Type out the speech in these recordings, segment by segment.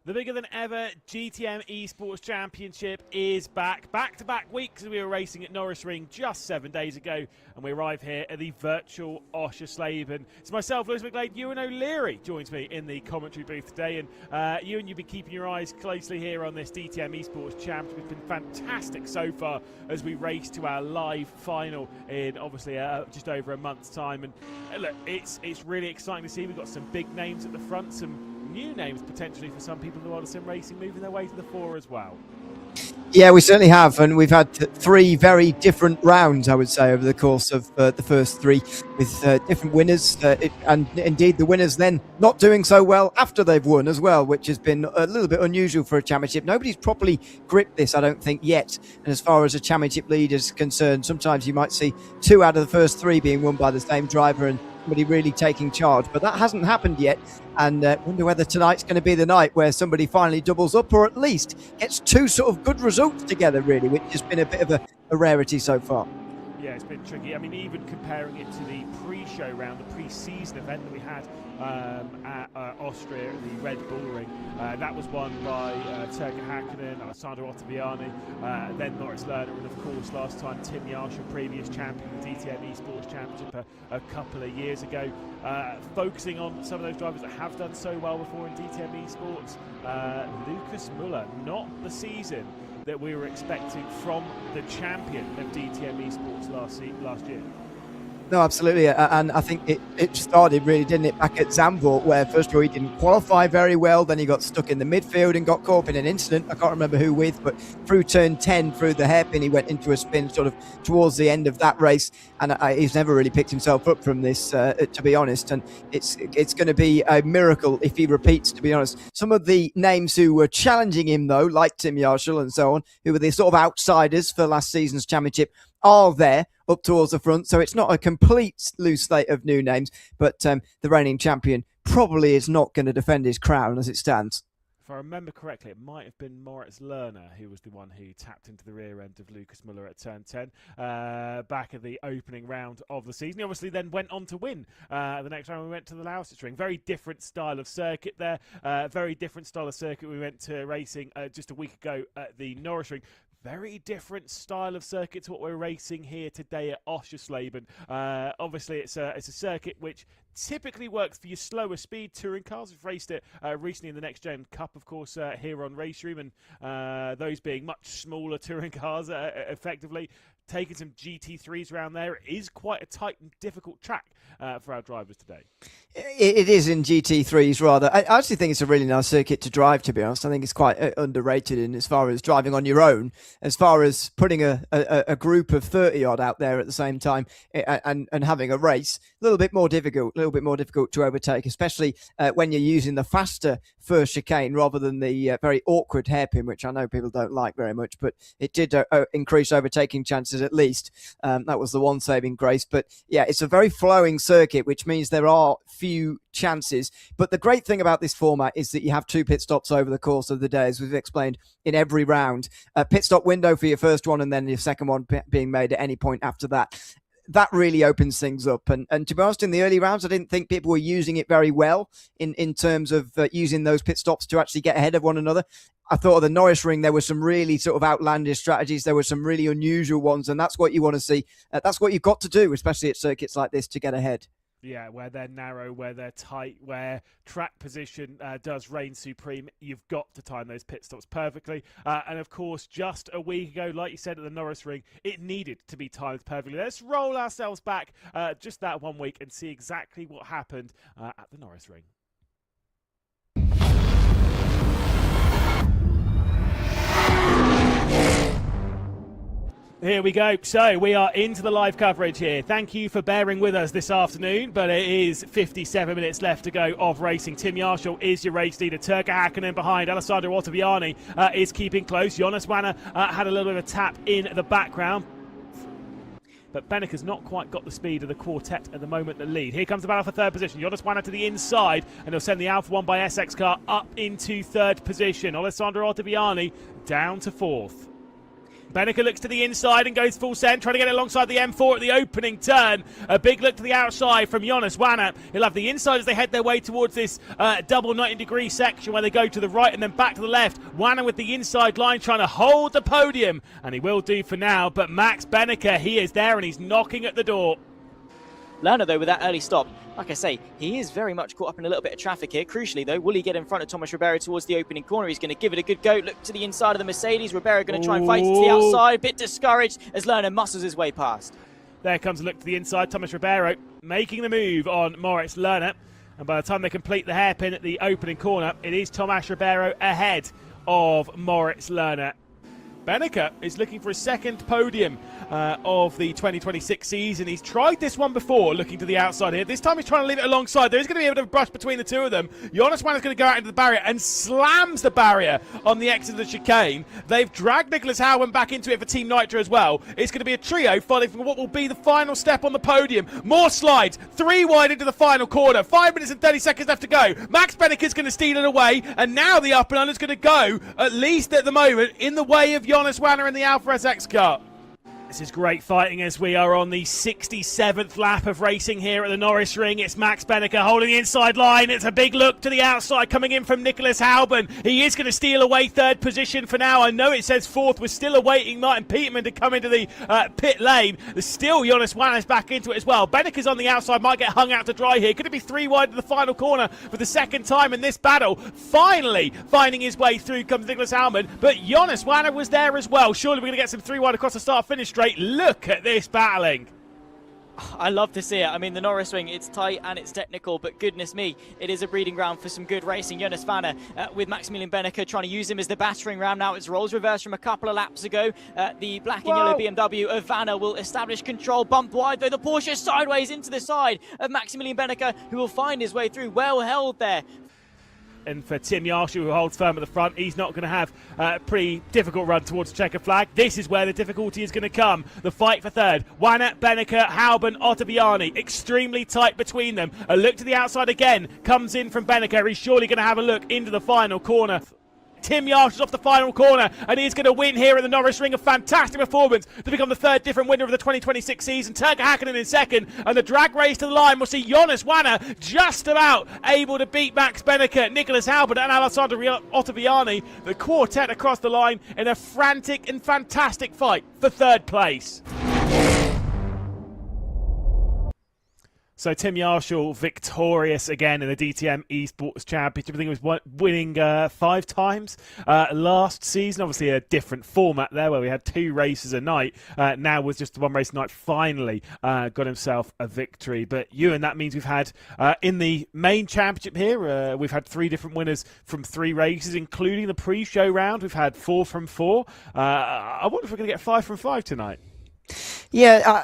The bigger than ever DTM eSports Championship is back. Back-to-back weeks as we were racing at Norrisring just 7 days ago, and we arrive here at the virtual Oschersleben. It's myself, Lewis McGlade. Ewan O'Leary joins me in the commentary booth today, and Ewan, you've been keeping your eyes closely here on this DTM eSports Championship. It's been fantastic so far as we race to our live final in obviously just over a month's time. And look, it's really exciting to see. We've got some big names at the front, some new names potentially for some people in the world of sim racing moving their way to the fore as well. Yeah, we certainly have, and we've had three very different rounds, I would say, over the course of the first three, with different winners, and indeed the winners then not doing so well after they've won as well, which has been a little bit unusual for a championship. Nobody's properly gripped this, I don't think, yet. And as far as a championship lead is concerned, sometimes you might see 2 out of the first 3 being won by the same driver and somebody really taking charge, but that hasn't happened yet. And wonder whether tonight's going to be the night where somebody finally doubles up, or at least gets 2 sort of good results together, really, which has been a bit of a rarity so far. Yeah, it's been tricky. I mean, even comparing it to the pre-show round, the pre-season event that we had at Austria at the Red Bull Ring, that was won by Turka Hakkinen, Alessandro Ottaviani, then Norris Lerner, and of course last time Tim Yarshall, previous champion of the DTM eSports Championship a couple of years ago. Focusing on some of those drivers that have done so well before in DTM eSports, Lucas Muller, not the season that we were expecting from the champion of DTM eSports last year. No, absolutely, and I think it started really, didn't it, back at Zandvoort, where first of all he didn't qualify very well, then he got stuck in the midfield and got caught up in an incident. I can't remember who with, but through turn 10, through the hairpin, he went into a spin sort of towards the end of that race, and he's never really picked himself up from this, to be honest, and it's going to be a miracle if he repeats, to be honest. Some of the names who were challenging him, though, like Tim Yarshall and so on, who were the sort of outsiders for last season's championship, are there up towards the front, so it's not a complete loose slate of new names, but the reigning champion probably is not going to defend his crown as it stands. If I remember correctly, it might have been Moritz Lerner who was the one who tapped into the rear end of Lucas Muller at turn 10 back at the opening round of the season. He obviously then went on to win the next round. We went to the Lausitz Ring. Very different style of circuit there. Very different style of circuit we went to racing just a week ago at the Norris Ring. Very different style of circuit to what we're racing here today at Oschersleben. Obviously, it's a circuit which typically works for your slower speed touring cars. We've raced it recently in the Next Gen Cup, of course, here on RaceRoom, and those being much smaller touring cars, effectively. Taking some GT3s around there. It is quite a tight and difficult track for our drivers today. It is in GT3s, rather. I actually think it's a really nice circuit to drive, to be honest. I think it's quite underrated in as far as driving on your own, as far as putting a group of 30-odd out there at the same time and having a race. A little bit more difficult to overtake, especially when you're using the faster first chicane rather than the very awkward hairpin, which I know people don't like very much, but it did increase overtaking chances at least. That was the one saving grace. But yeah, it's a very flowing circuit, which means there are few chances. But the great thing about this format is that you have 2 pit stops over the course of the day, as we've explained in every round. A pit stop window for your first one, and then your second one being made at any point after that. That really opens things up. And to be honest, in the early rounds, I didn't think people were using it very well in terms of using those pit stops to actually get ahead of one another. I thought of the Norris Ring, there were some really sort of outlandish strategies. There were some really unusual ones, and that's what you want to see. That's what you've got to do, especially at circuits like this, to get ahead. Yeah, where they're narrow, where they're tight, where track position does reign supreme. You've got to time those pit stops perfectly. And of course, just a week ago, like you said, at the Norris Ring, it needed to be timed perfectly. Let's roll ourselves back just that 1 week and see exactly what happened at the Norris Ring. Here we go. So we are into the live coverage here. Thank you for bearing with us this afternoon, but it is 57 minutes left to go of racing. Tim Yarshall is your race leader. Turka Hakkinen behind. Alessandro Ottaviani is keeping close. Jonas Wanner had a little bit of a tap in the background. But Bennick has not quite got the speed of the quartet at the moment, the lead. Here comes the battle for third position. Jonas Wanner to the inside, and he'll send the Alpha 1 by SX car up into third position. Alessandro Ottaviani down to fourth. Benneker looks to the inside and goes full send, trying to get it alongside the M4 at the opening turn. A big look to the outside from Jonas Wanner. He'll have the inside as they head their way towards this double 90-degree section where they go to the right and then back to the left. Wanner with the inside line trying to hold the podium, and he will do for now. But Max Benneker, he is there and he's knocking at the door. Lerner, though, with that early stop, like I say, he is very much caught up in a little bit of traffic here. Crucially, though, will he get in front of Thomas Ribeiro towards the opening corner? He's going to give it a good go. Look to the inside of the Mercedes. Ribeiro going to try and fight it to the outside. A bit discouraged as Lerner muscles his way past. There comes a look to the inside. Thomas Ribeiro making the move on Moritz Lerner. And by the time they complete the hairpin at the opening corner, it is Thomas Ribeiro ahead of Moritz Lerner. Benneker is looking for a second podium of the 2026 season. He's tried this one before, looking to the outside here. This time he's trying to leave it alongside. There is going to be a bit of a brush between the two of them. Jonas Wanner's going to go out into the barrier and slams the barrier on the exit of the chicane. They've dragged Nicholas Howland back into it for Team Nitro as well. It's going to be a trio fighting for what will be the final step on the podium. More slides, 3 wide into the final corner. 5 minutes and 30 seconds left to go. Max Benneker's going to steal it away, and now the up and under is going to go, at least at the moment, in the way of Jonas Wanner in the Alfa SX car. This is great fighting as we are on the 67th lap of racing here at the Norris Ring. It's Max Benneker holding the inside line. It's a big look to the outside coming in from Nicholas Hauben. He is going to steal away third position for now. I know it says fourth. We're still awaiting Martin Peterman to come into the pit lane. There's still Jonas Wanner's back into it as well. Benneker's on the outside, might get hung out to dry here. Could it be 3 wide to the final corner for the second time in this battle? Finally finding his way through comes Nicholas Hauben, but Jonas Wanner was there as well. Surely we're going to get some 3 wide across the start-finish straight. Look at this battling. I love to see it. I mean, the Norris Ring, it's tight and it's technical, but goodness me, it is a breeding ground for some good racing. Jonas Wanner with Maximilian Benneker trying to use him as the battering ram. Now it's roles reversed from a couple of laps ago. The black and yellow BMW of Wanner will establish control. Bump wide, though, the Porsche sideways into the side of Maximilian Benneker, who will find his way through. Well held there. And for Tim Yarshu, who holds firm at the front, he's not going to have a pretty difficult run towards the checker flag. This is where the difficulty is going to come. The fight for third. Wanner, Benneker, Hauben, Ottaviani. Extremely tight between them. A look to the outside again. Comes in from Benneker. He's surely going to have a look into the final corner. Tim Yarshu's off the final corner, and he's going to win here at the Norris Ring. A fantastic performance to become the 3rd different winner of the 2026 season. Turka Hakkinen in second, and the drag race to the line will see Jonas Wanner just about able to beat Max Benneker, Nicholas Hauben and Alessandro Ottaviani. The quartet across the line in a frantic and fantastic fight for 3rd place. So Tim Yarshu victorious again in the DTM eSports Championship. I think he was winning 5 times last season. Obviously a different format there where we had 2 races a night. Now with just 1 race a night, finally got himself a victory. But Ewan, that means we've had in the main championship here, we've had 3 different winners from 3 races, including the pre-show round. We've had 4 from 4. I wonder if we're going to get 5 from 5 tonight. Yeah,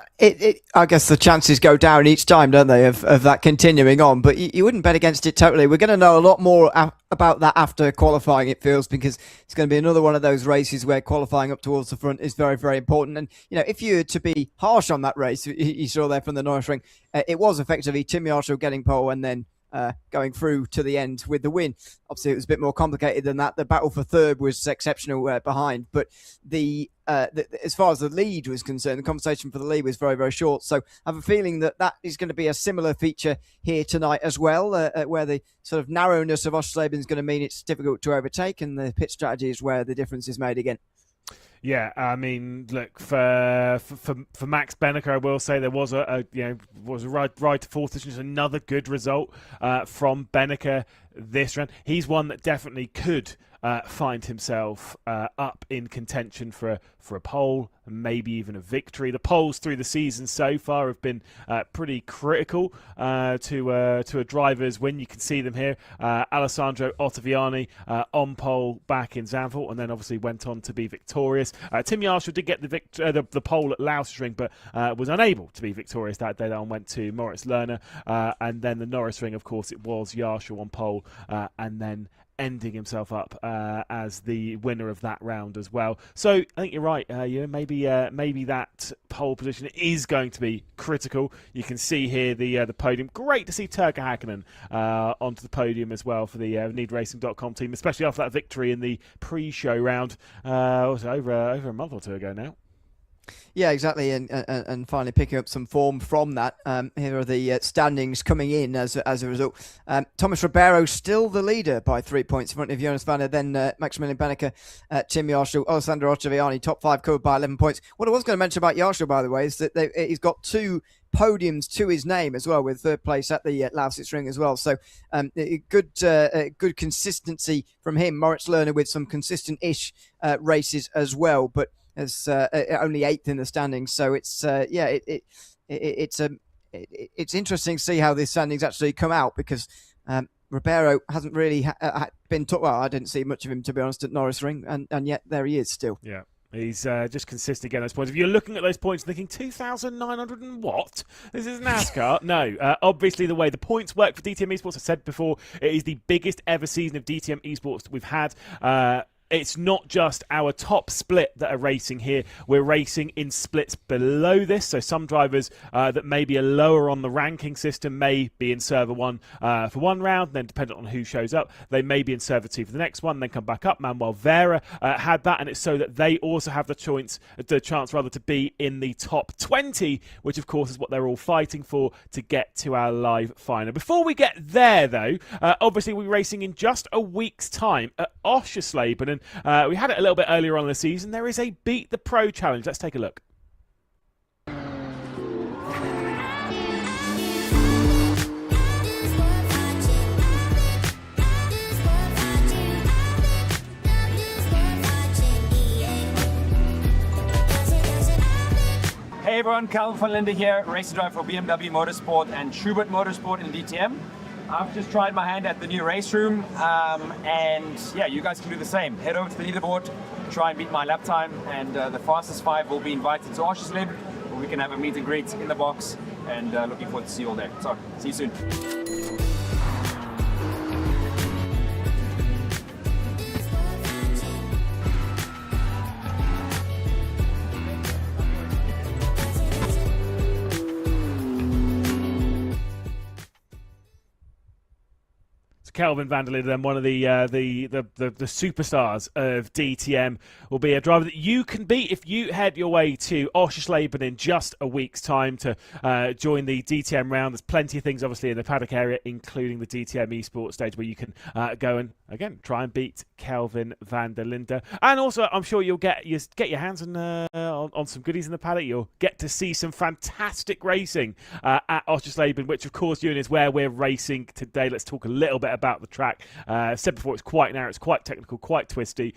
I guess the chances go down each time, don't they, of that continuing on. But you wouldn't bet against it totally. We're going to know a lot more about that after qualifying, it feels, because it's going to be another one of those races where qualifying up towards the front is very, very important. And, you know, if you were to be harsh on that race, you saw there from the Norris Ring, it was effectively Tim Yarshu getting pole and then going through to the end with the win. Obviously, it was a bit more complicated than that. The battle for third was exceptional behind, but as far as the lead was concerned, the conversation for the lead was very, very short. So I have a feeling that is going to be a similar feature here tonight as well, where the sort of narrowness of Oschersleben is going to mean it's difficult to overtake, and the pit strategy is where the difference is made again. Yeah, I mean, look, for Max Benneker, I will say there was a ride to fourth position, just another good result from Benneker this round. He's one that definitely could find himself up in contention for a pole and maybe even a victory. The poles through the season so far have been pretty critical to drivers when you can see them here. Alessandro Ottaviani on pole back in Zandvoort, and then obviously went on to be victorious. Tim Yarshu did get the pole at Lausitzring, but was unable to be victorious that day. That one went to Moritz Lerner, and then the Norris Ring, of course, it was Yarshu on pole, and then ending himself up as the winner of that round as well. So I think you're right. Maybe that pole position is going to be critical. You can see here the podium. Great to see Turka Hakkinen onto the podium as well for the NeedRacing.com team, especially after that victory in the pre-show round. Over a month or two ago now. Yeah, exactly, and finally picking up some form from that. Here are the standings coming in as a result. Thomas Ribeiro still the leader by 3 points in front of Jonas Vanner, then Maximilian Benneker, Tim Yarshall, Alessandro Ottaviani, top 5 covered by 11 points. What I was going to mention about Yarshall, by the way, is that he's got 2 podiums to his name as well, with 3rd place at the Lausitz Ring as well. So good consistency from him. Moritz Lerner with some consistent-ish races as well, but as only 8th in the standings, so it's interesting to see how the standings actually come out, because Ribeiro hasn't really been well, I didn't see much of him, to be honest, at Norris Ring, and yet there he is still. Yeah. He's just consistent getting those points. If you're looking at those points thinking 2,900 and what? This is NASCAR. No, obviously the way the points work for DTM Esports, I said before, it is the biggest ever season of DTM Esports that we've had. It's not just our top split that are racing here. We're racing in splits below this. So some drivers that maybe are lower on the ranking system may be in server 1 for one round. Then depending on who shows up, they may be in server 2 for the next one, then come back up. Manuel Vera had that, and it's so that they also have the chance to be in the top 20, which of course is what they're all fighting for to get to our live final. Before we get there, though, obviously we're racing in just a week's time at Oschersleben, and we had it a little bit earlier on in the season. There is a Beat the Pro challenge. Let's take a look. Hey everyone, Calvin van Linde here, racer driver for BMW Motorsport and Schubert Motorsport in DTM. I've just tried my hand at the new RaceRoom, and yeah, you guys can do the same. Head over to the leaderboard, try and beat my lap time, and the fastest 5 will be invited to Oschersleben, where we can have a meet and greet in the box, and looking forward to see you all there. So, see you soon. Kelvin van der Linde, then one of the superstars of DTM, will be a driver that you can beat if you head your way to Oschersleben in just a week's time to join the DTM round. There's plenty of things, obviously, in the paddock area, including the DTM eSports stage, where you can go and, again, try and beat Kelvin van der Linde. And also, I'm sure you'll get your hands on some goodies in the paddock. You'll get to see some fantastic racing at Oschersleben, which, of course, Ewan, is where we're racing today. Let's talk a little bit about the track. Said before, it's quite narrow, it's quite technical, quite twisty,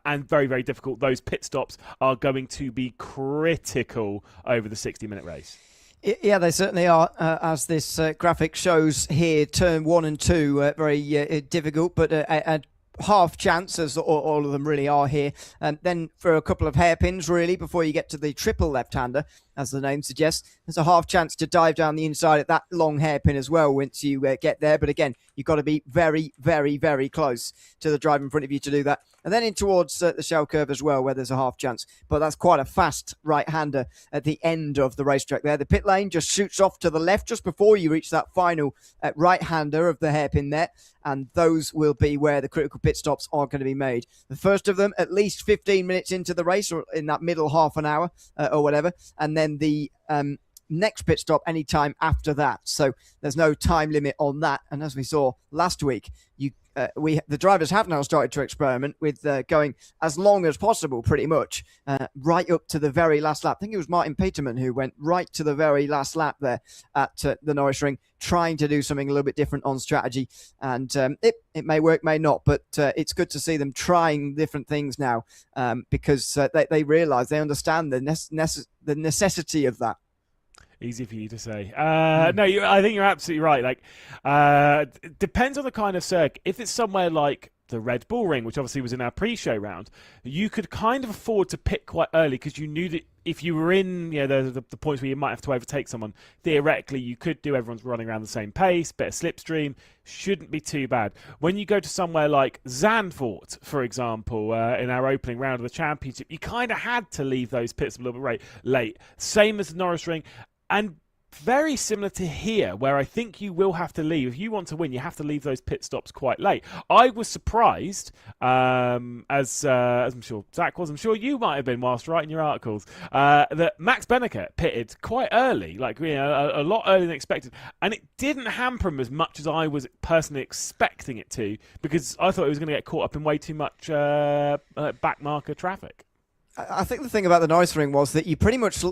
and very, very difficult. Those pit stops are going to be critical over the 60-minute race. Yeah, they certainly are, as this graphic shows here. Turn 1 and 2, very difficult, but a half chance, as all of them really are here. And then for a couple of hairpins, really, before you get to the triple left-hander, as the name suggests, there's a half chance to dive down the inside at that long hairpin as well once you get there. But again, you've got to be very, very, very close to the driver in front of you to do that. And then in towards the shell curve as well, where there's a half chance. But that's quite a fast right-hander at the end of the racetrack there. The pit lane just shoots off to the left just before you reach that final right-hander of the hairpin there. And those will be where the critical pit stops are going to be made. The first of them at least 15 minutes into the race, or in that middle half an hour or whatever. And then the next pit stop anytime after that. So there's no time limit on that. And as we saw last week, the drivers have now started to experiment with going as long as possible, pretty much, right up to the very last lap. I think it was Martin Peterman who went right to the very last lap there at the Norris Ring, trying to do something a little bit different on strategy. And it may work, may not, but it's good to see them trying different things now, because they realise, they understand the necessity of that. Easy for you to say. No, I think you're absolutely right. Like, it depends on the kind of circuit. If it's somewhere like the Red Bull Ring, which obviously was in our pre-show round, you could kind of afford to pit quite early because you knew that if you were in the points where you might have to overtake someone, theoretically you could do everyone's running around the same pace, bit of slipstream, shouldn't be too bad. When you go to somewhere like Zandvoort, for example, in our opening round of the championship, you kind of had to leave those pits a little bit late. Same as the Norris Ring, and very similar to here, where I think you will have to leave. If you want to win, you have to leave those pit stops quite late. I was surprised, as I'm sure Zach was, I'm sure you might have been whilst writing your articles, that Max Benneker pitted quite early, a lot earlier than expected. And it didn't hamper him as much as I was personally expecting it to, because I thought he was going to get caught up in way too much backmarker traffic. I think the thing about the Norris Ring was that you pretty much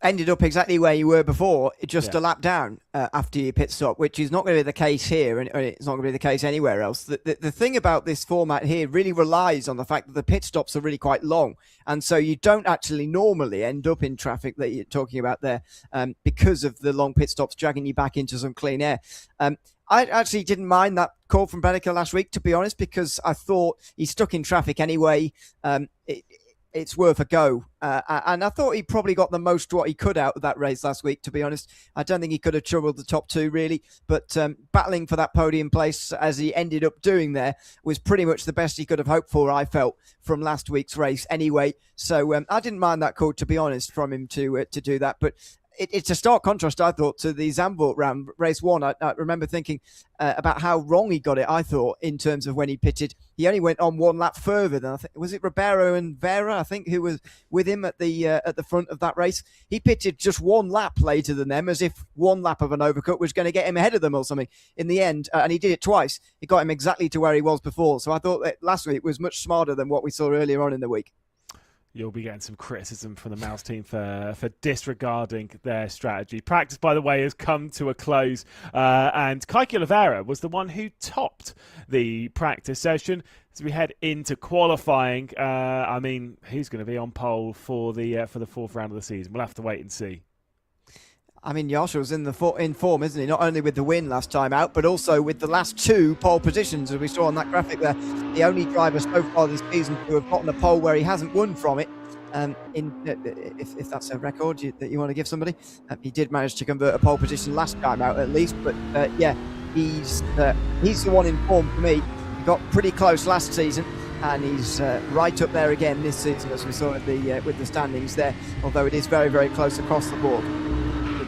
ended up exactly where you were before, just a lap down after your pit stop, which is not going to be the case here, and it's not going to be the case anywhere else. The thing about this format here really relies on the fact that the pit stops are really quite long, and so you don't actually normally end up in traffic that you're talking about there because of the long pit stops dragging you back into some clean air. I actually didn't mind that call from Benneker last week, to be honest, because I thought he's stuck in traffic anyway. It's worth a go. And I thought he probably got the most what he could out of that race last week, to be honest. I don't think he could have troubled the top two, really. But battling for that podium place, as he ended up doing there, was pretty much the best he could have hoped for, I felt, from last week's race anyway. So I didn't mind that call, to be honest, from him to do that. But it's a stark contrast, I thought, to the Zandvoort round, race one. I remember thinking about how wrong he got it, I thought, in terms of when he pitted. He only went on one lap further than, I think, was it Ribeiro and Vera, I think, who was with him at the front of that race. He pitted just one lap later than them, as if one lap of an overcut was going to get him ahead of them or something in the end. And he did it twice. It got him exactly to where he was before. So I thought that last week was much smarter than what we saw earlier on in the week. You'll be getting some criticism from the Mouse team for disregarding their strategy. Practice, by the way, has come to a close, and Keke Oliveira was the one who topped the practice session. As we head into qualifying, who's going to be on pole for the fourth round of the season? We'll have to wait and see. I mean, Yoshi's in form, isn't he? Not only with the win last time out, but also with the last two pole positions, as we saw on that graphic there. The only driver so far this season to have gotten a pole where he hasn't won from it. If that's a record that you want to give somebody, he did manage to convert a pole position last time out at least. But he's the one in form for me. He got pretty close last season, and he's right up there again this season, as we saw with the standings there. Although it is very, very close across the board.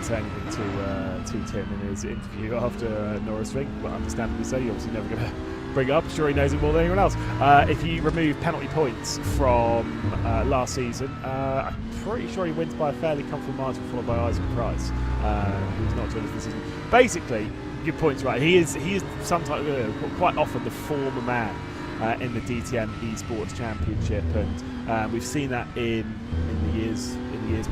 Say anything to Tim in his interview after Norris Ring, but understandably so. You're obviously never going to bring it up. I'm sure he knows it more than anyone else. If you remove penalty points from last season, I'm pretty sure he wins by a fairly comfortable margin, followed by Isaac Price, who's not joined us this season. Basically, your point's right. He is sometimes quite often the former man in the DTM eSports Championship, and we've seen that in the years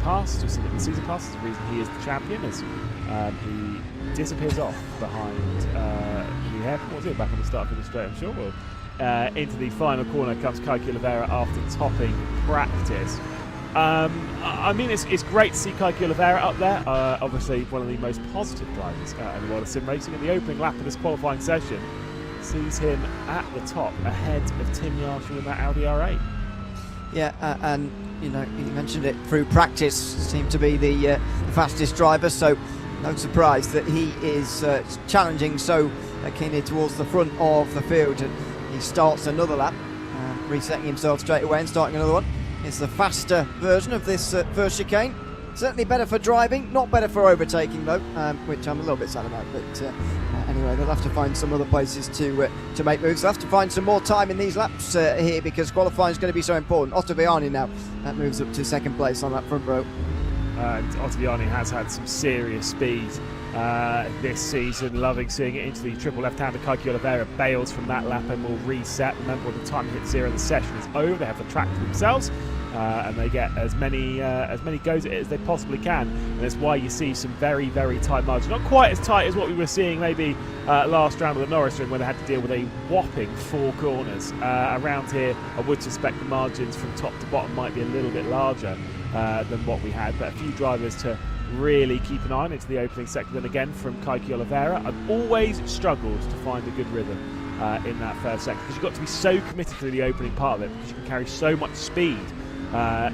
past. We've seen it in the season past. It's the reason he is the champion, as he disappears off behind the hairpin. What was it? Back on the start finish straight, I'm sure. Well, into the final corner comes Keke Oliveira after topping practice. It's great to see Keke Oliveira up there. Obviously, one of the most positive drivers in the world of sim racing. At the opening lap of this qualifying session, sees him at the top, ahead of Tim Yarshall in that Audi R8. Yeah, and you mentioned it, through practice seemed to be the fastest driver, so no surprise that he is challenging so keenly towards the front of the field, and he starts another lap, resetting himself straight away and starting another one. It's the faster version of this first chicane. Certainly better for driving, not better for overtaking though, which I'm a little bit sad about. But anyway, they'll have to find some other places to make moves. They'll have to find some more time in these laps here, because qualifying is going to be so important. Ottaviani now moves up to second place on that front row. Ottaviani has had some serious speed this season, loving seeing it into the triple left-hander. Keke Oliveira bails from that lap and will reset. Remember, when the time hits zero, the session is over. They have the track to themselves. And they get as many goes at it as they possibly can, and that's why you see some very, very tight margins. Not quite as tight as what we were seeing maybe last round of the Norris Ring, where they had to deal with a whopping 4 corners. Around here, I would suspect the margins from top to bottom might be a little bit larger than what we had, but a few drivers to really keep an eye on into the opening sector. Then again, from Keke Oliveira, I've always struggled to find a good rhythm in that first sector, because you've got to be so committed through the opening part of it, because you can carry so much speed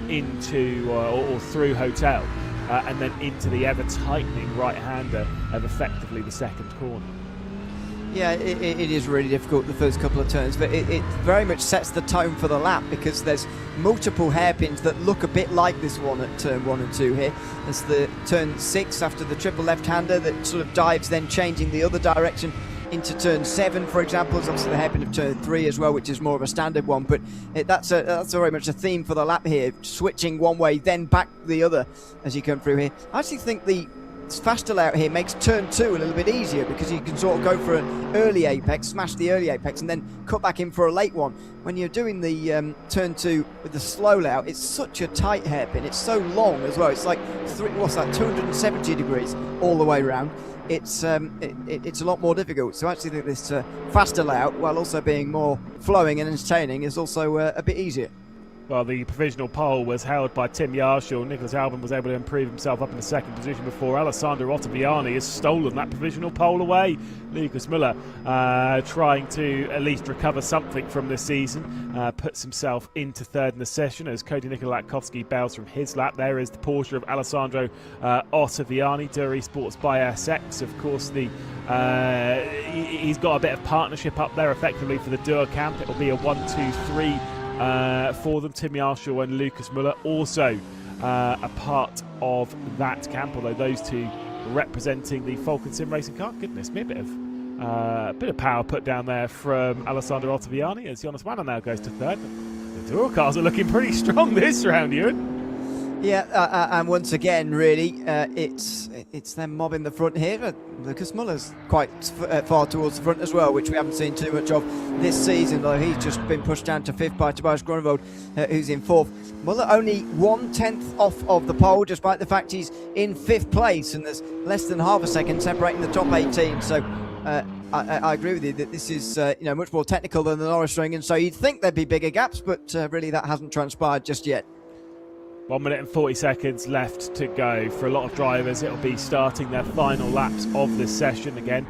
into or through Hotel and then into the ever-tightening right-hander of effectively the second corner. Yeah, it is really difficult the first couple of turns, but it very much sets the tone for the lap, because there's multiple hairpins that look a bit like this one at turn 1 and 2 here. There's the turn 6 after the triple left-hander that sort of dives, then changing the other direction into turn 7, for example. There's obviously the hairpin of turn 3 as well, which is more of a standard one, but that's very much a theme for the lap here, switching one way, then back the other as you come through here. I actually think the faster layout here makes turn 2 a little bit easier, because you can sort of go for an early apex, smash the early apex, and then cut back in for a late one. When you're doing the turn 2 with the slow layout, it's such a tight hairpin. It's so long as well. It's like 270 degrees all the way around. It's a lot more difficult. So I actually think this faster layout, while also being more flowing and entertaining, is also a bit easier. Well, the provisional pole was held by Tim Yarshall. Nicholas Albon was able to improve himself up in the second position before Alessandro Ottaviani has stolen that provisional pole away. Lucas Müller trying to at least recover something from this season, puts himself into third in the session as Cody Nikolakowski bails from his lap. There is the Porsche of Alessandro Ottaviani, Dur eSports by SX. Of course, he's got a bit of partnership up there effectively for the Dur camp. It'll be a 1-2-3 for them. Tim Yarshall and Lucas Müller also a part of that camp, although those two representing the Falcon Sim Racing car. Goodness me, a bit of power put down there from Alessandro Ottaviani as Jonas Wanner now goes to third. The Dur cars are looking pretty strong this round, Ewan. Yeah, and once again, really, it's them mobbing the front here. Lucas Muller's quite far towards the front as well, which we haven't seen too much of this season, though he's just been pushed down to 5th by Tobias Grunewald, who's in 4th. Muller only 1/10 off of the pole, despite the fact he's in 5th place, and there's less than half a second separating the top 18. So I agree with you that this is much more technical than the Norris Ring, and so you'd think there'd be bigger gaps, but really that hasn't transpired just yet. 1 minute and 40 seconds left to go for a lot of drivers. It'll be starting their final laps of this session again.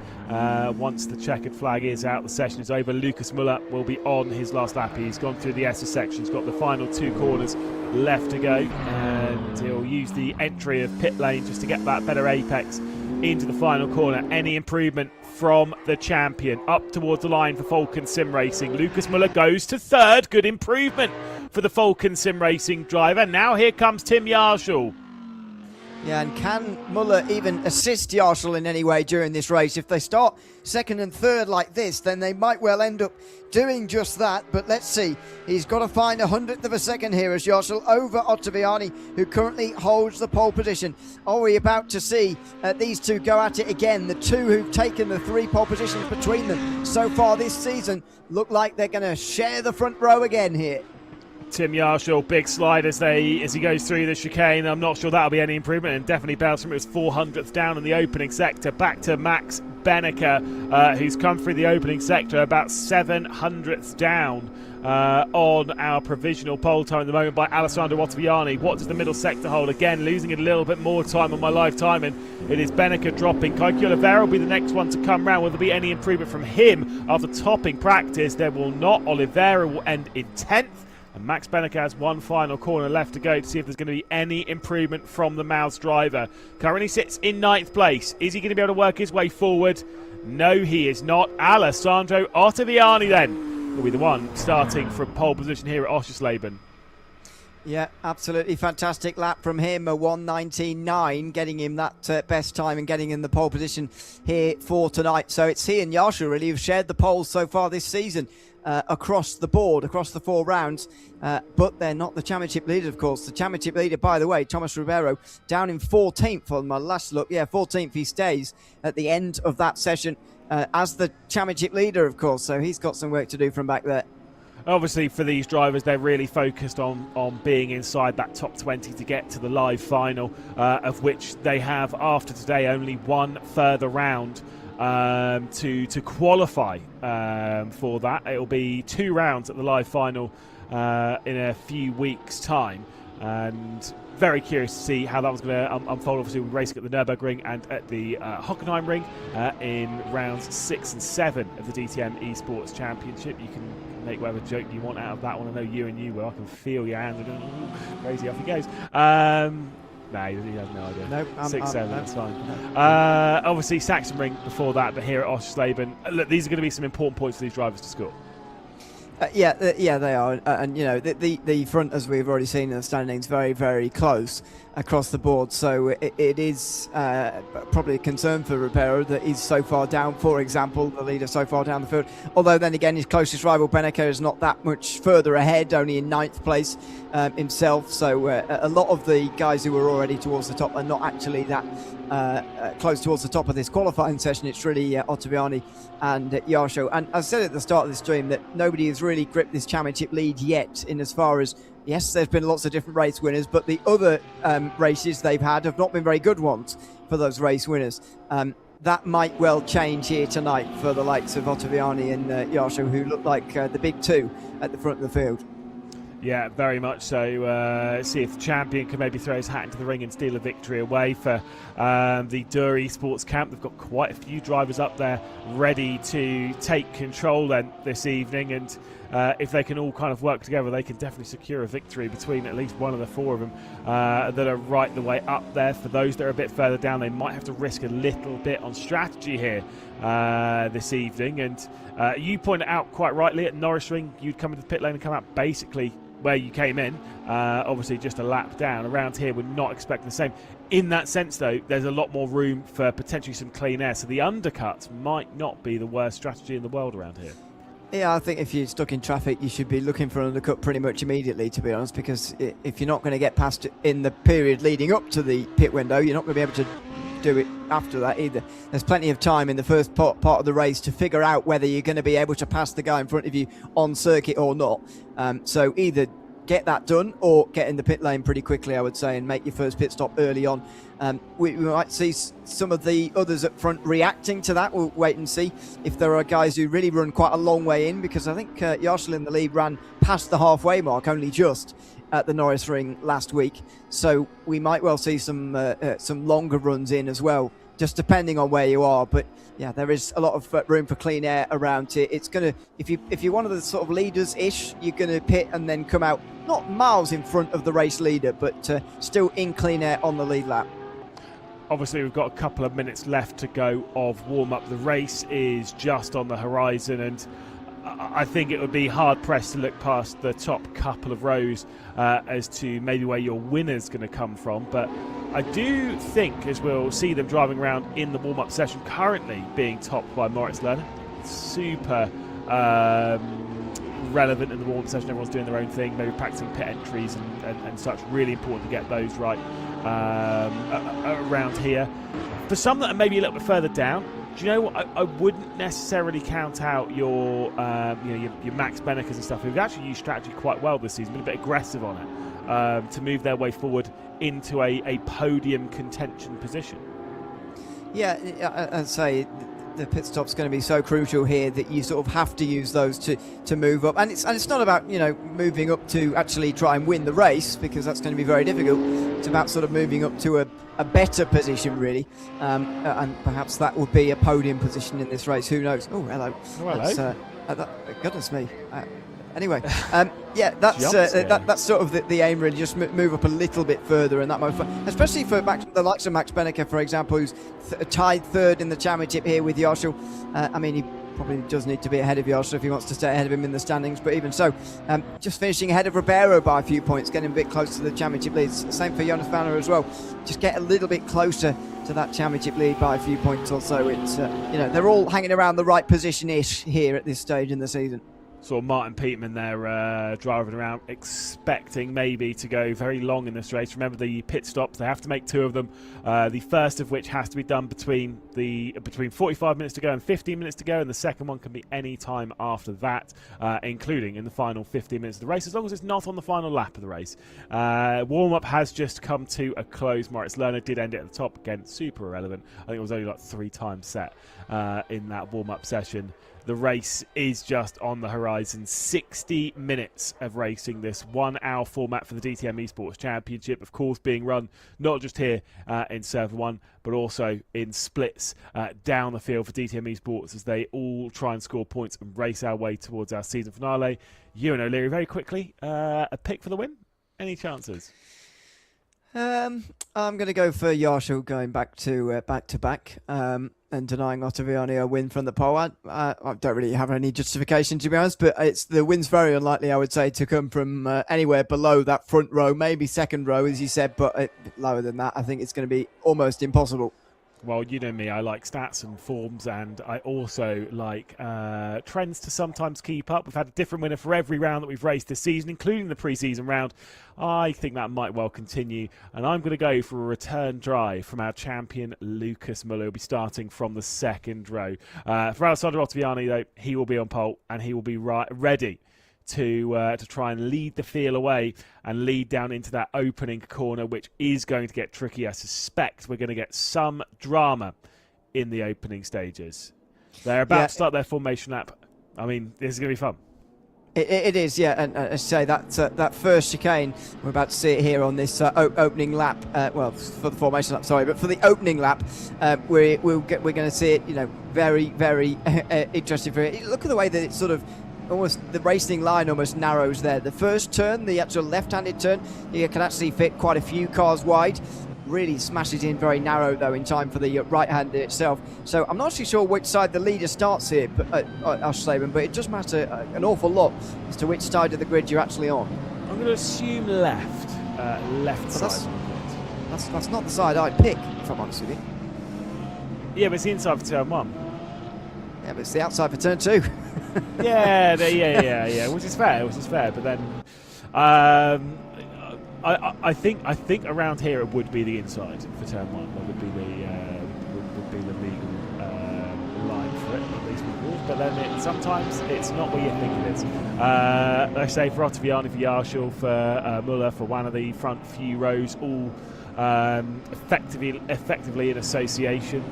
Once the checkered flag is out, the session is over. Lucas Müller will be on his last lap. He's gone through the S section. He's got the final 2 corners left to go, and he'll use the entry of pit lane just to get that better apex into the final corner. Any improvement from the champion up towards the line for Falcon Sim Racing. Lucas Müller goes to 3rd. Good improvement for the Falcon Sim Racing driver. Now here comes Tim Yarshall. Yeah, and can Muller even assist Yarshall in any way during this race? If they start 2nd and 3rd like this, then they might well end up doing just that. But let's see. He's got to find 100th of a second here as Yarshall over Ottaviani, who currently holds the pole position. Are we about to see these two go at it again? The two who've taken the 3 pole positions between them so far this season look like they're going to share the front row again here. Tim Yarshall, big slide as he goes through the chicane. I'm not sure that'll be any improvement, and definitely bails from it. Was 400th down in the opening sector. Back to Max Benneker, who's come through the opening sector about 700th down on our provisional pole time at the moment by Alessandro Ottaviani. What does the middle sector hold? Again, losing a little bit more time on my live timing. It is Benneker dropping. Kaiki Oliveira will be the next one to come round. Will there be any improvement from him after topping practice? There will not. Oliveira will end in 10th. And Max Benneker has one final corner left to go to see if there's going to be any improvement from the Mouse driver. Currently sits in 9th place. Is he going to be able to work his way forward? No, he is not. Alessandro Ottaviani then will be the one starting from pole position here at Oschersleben. Yeah, absolutely fantastic lap from him, a 1:19.9, getting him that best time and getting in the pole position here for tonight. So it's he and Yarshall really who've shared the poles so far this season. Across the board, across the 4 rounds, but they're not the championship leader, of course. The championship leader, by the way, Thomas Ribeiro, down in 14th on my last look. Yeah, 14th. He stays at the end of that session as the championship leader, of course. So he's got some work to do from back there. Obviously, for these drivers, they're really focused on being inside that top 20 to get to the live final, of which they have, after today, only one further round to qualify for that. It'll be 2 rounds at the live final in a few weeks' time. and very curious to see how that was going to unfold. Obviously, we're racing at the Nürburgring and at the Hockenheimring in rounds 6 and 7 of the DTM eSports Championship. You can make whatever joke you want out of that one. I know you will. I can feel your hands are going, ooh, crazy, off he goes. No, he has no idea. Nope. 6-7, that's fine. No. Obviously, Sachsenring before that, but here at Oschersleben, look, these are going to be some important points for these drivers to score. Yeah, they are, and you know the front, as we've already seen in the standings, very, very close across the board. So it is probably a concern for Ribeiro that he's so far down. For example, the leader so far down the field. Although then again, his closest rival Beneke is not that much further ahead, only in 9th place himself. So a lot of the guys who were already towards the top are not actually that close towards the top of this qualifying session. It's really Ottaviani and Yarsho. And I said at the start of the stream that nobody has really gripped this championship lead yet, in as far as, yes, there's been lots of different race winners, but the other races they've had have not been very good ones for those race winners. That might well change here tonight for the likes of Ottaviani and Yarsho, who look like the big two at the front of the field. Yeah, very much so. See if the champion can maybe throw his hat into the ring and steal a victory away for the Dur eSports camp. They've got quite a few drivers up there ready to take control then this evening, and if they can all kind of work together, they can definitely secure a victory between at least one of the 4 of them that are right the way up there. For those that are a bit further down, they might have to risk a little bit on strategy here this evening. And you pointed out quite rightly, at Norrisring, you'd come into the pit lane and come out basically where you came in, obviously just a lap down. Around here, we're not expecting the same. In that sense, though, there's a lot more room for potentially some clean air, so the undercuts might not be the worst strategy in the world around here. Yeah, I think if you're stuck in traffic, you should be looking for an undercut pretty much immediately, to be honest, because if you're not going to get past it in the period leading up to the pit window, you're not going to be able to do it after that either. There's plenty of time in the first part of the race to figure out whether you're going to be able to pass the guy in front of you on circuit or not. So either get that done or get in the pit lane pretty quickly, I would say, and make your first pit stop early on. We might see some of the others up front reacting to that. We'll wait and see if there are guys who really run quite a long way in, because I think Yarshall in the lead ran past the halfway mark only just at the Norrisring last week. So we might well see some longer runs in as well, just depending on where you are. But yeah, there is a lot of room for clean air around here. It's gonna, if you're one of the sort of leaders-ish, you're gonna pit and then come out not miles in front of the race leader, but still in clean air on the lead lap. Obviously, we've got a couple of minutes left to go of warm-up. The race is just on the horizon, and I think it would be hard-pressed to look past the top couple of rows as to maybe where your winner's going to come from. But I do think, as we'll see them driving around in the warm-up session, currently being topped by Moritz Lerner. Super relevant in the warm-up session. Everyone's doing their own thing, maybe practicing pit entries and such. Really important to get those right around here. For some that are maybe a little bit further down, do you know what? I wouldn't necessarily count out your Max Benekers and stuff, who've actually used strategy quite well this season, been a bit aggressive on it to move their way forward into a podium contention position. Yeah, I'd say the pit stop's going to be so crucial here that you sort of have to use those to move up, and it's not about moving up to actually try and win the race, because that's going to be very difficult. It's about sort of moving up to a better position, really, and perhaps that would be a podium position in this race. Who knows? Oh, hello. Oh, hello. Goodness me. Anyway, yeah, that's sort of the aim, really. Just move up a little bit further, and that might, especially for the likes of Max Beneke, for example, who's tied third in the championship here with Yarshall. I mean, he probably does need to be ahead of Yarshall if he wants to stay ahead of him in the standings, but even so, just finishing ahead of Ribeiro by a few points, getting a bit close to the championship leads. Same for Jonas Vanner as well. Just get a little bit closer to that championship lead by a few points or so. It's they're all hanging around the right position-ish here at this stage in the season. Saw Martin Peterman there driving around, expecting maybe to go very long in this race. Remember the pit stops, they have to make 2 of them. The first of which has to be done between 45 minutes to go and 15 minutes to go, and the second one can be any time after that, including in the final 15 minutes of the race, as long as it's not on the final lap of the race. Warm-up has just come to a close. Moritz Lerner did end it at the top. Again, super irrelevant. I think it was only like 3 times set in that warm-up session. the race is just on the horizon. 60 minutes of racing, this 1 hour format for the DTM Esports Championship, of course being run not just here in Server 1 but also in splits down the field for DTM Esports as they all try and score points and race our way towards our season finale. Ewan O'Leary, very quickly, a pick for the win? Any chances? I'm going to go for Yarshall going back to back and denying Ottaviani a win from the pole. I don't really have any justification, to be honest, but the win's very unlikely, I would say, to come from anywhere below that front row, maybe second row, as you said, but lower than that, I think it's going to be almost impossible. Well, you know me, I like stats and forms, and I also like trends to sometimes keep up. We've had a different winner for every round that we've raced this season, including the pre-season round. I think that might well continue, and I'm going to go for a return drive from our champion, Lucas Muller. He'll be starting from the second row. For Alessandro Ottaviani, though, he will be on pole, and he will be ready to try and lead the field away and lead down into that opening corner, which is going to get tricky. I suspect we're going to get some drama in the opening stages. They're about to start their formation lap. I mean, this is going to be fun. It is, yeah, and I say that first chicane, we're about to see it here on this opening lap. Well, for the formation lap, sorry, but for the opening lap, we're going to see it. You know, very, very interesting for it. Look at the way that it's sort of almost the racing line almost narrows there. The first turn, the actual left-handed turn, you can actually fit quite a few cars wide. Really smashes in very narrow though in time for the right-hander itself. So I'm not actually sure which side the leader starts here, Oschersleben, but it does matter an awful lot as to which side of the grid you're actually on. I'm going to assume left side. That's not the side I'd pick, if I'm honest with you. Yeah, but it's the inside for turn 1. Yeah, but it's the outside for turn 2. yeah, which is fair. But then, I think around here it would be the inside for turn 1. That would be the legal line for it, at least with rules. But then sometimes it's not what you think it is. Let's say for Ottaviani, for Yarshall, for Muller, for one of the front few rows, all effectively in association.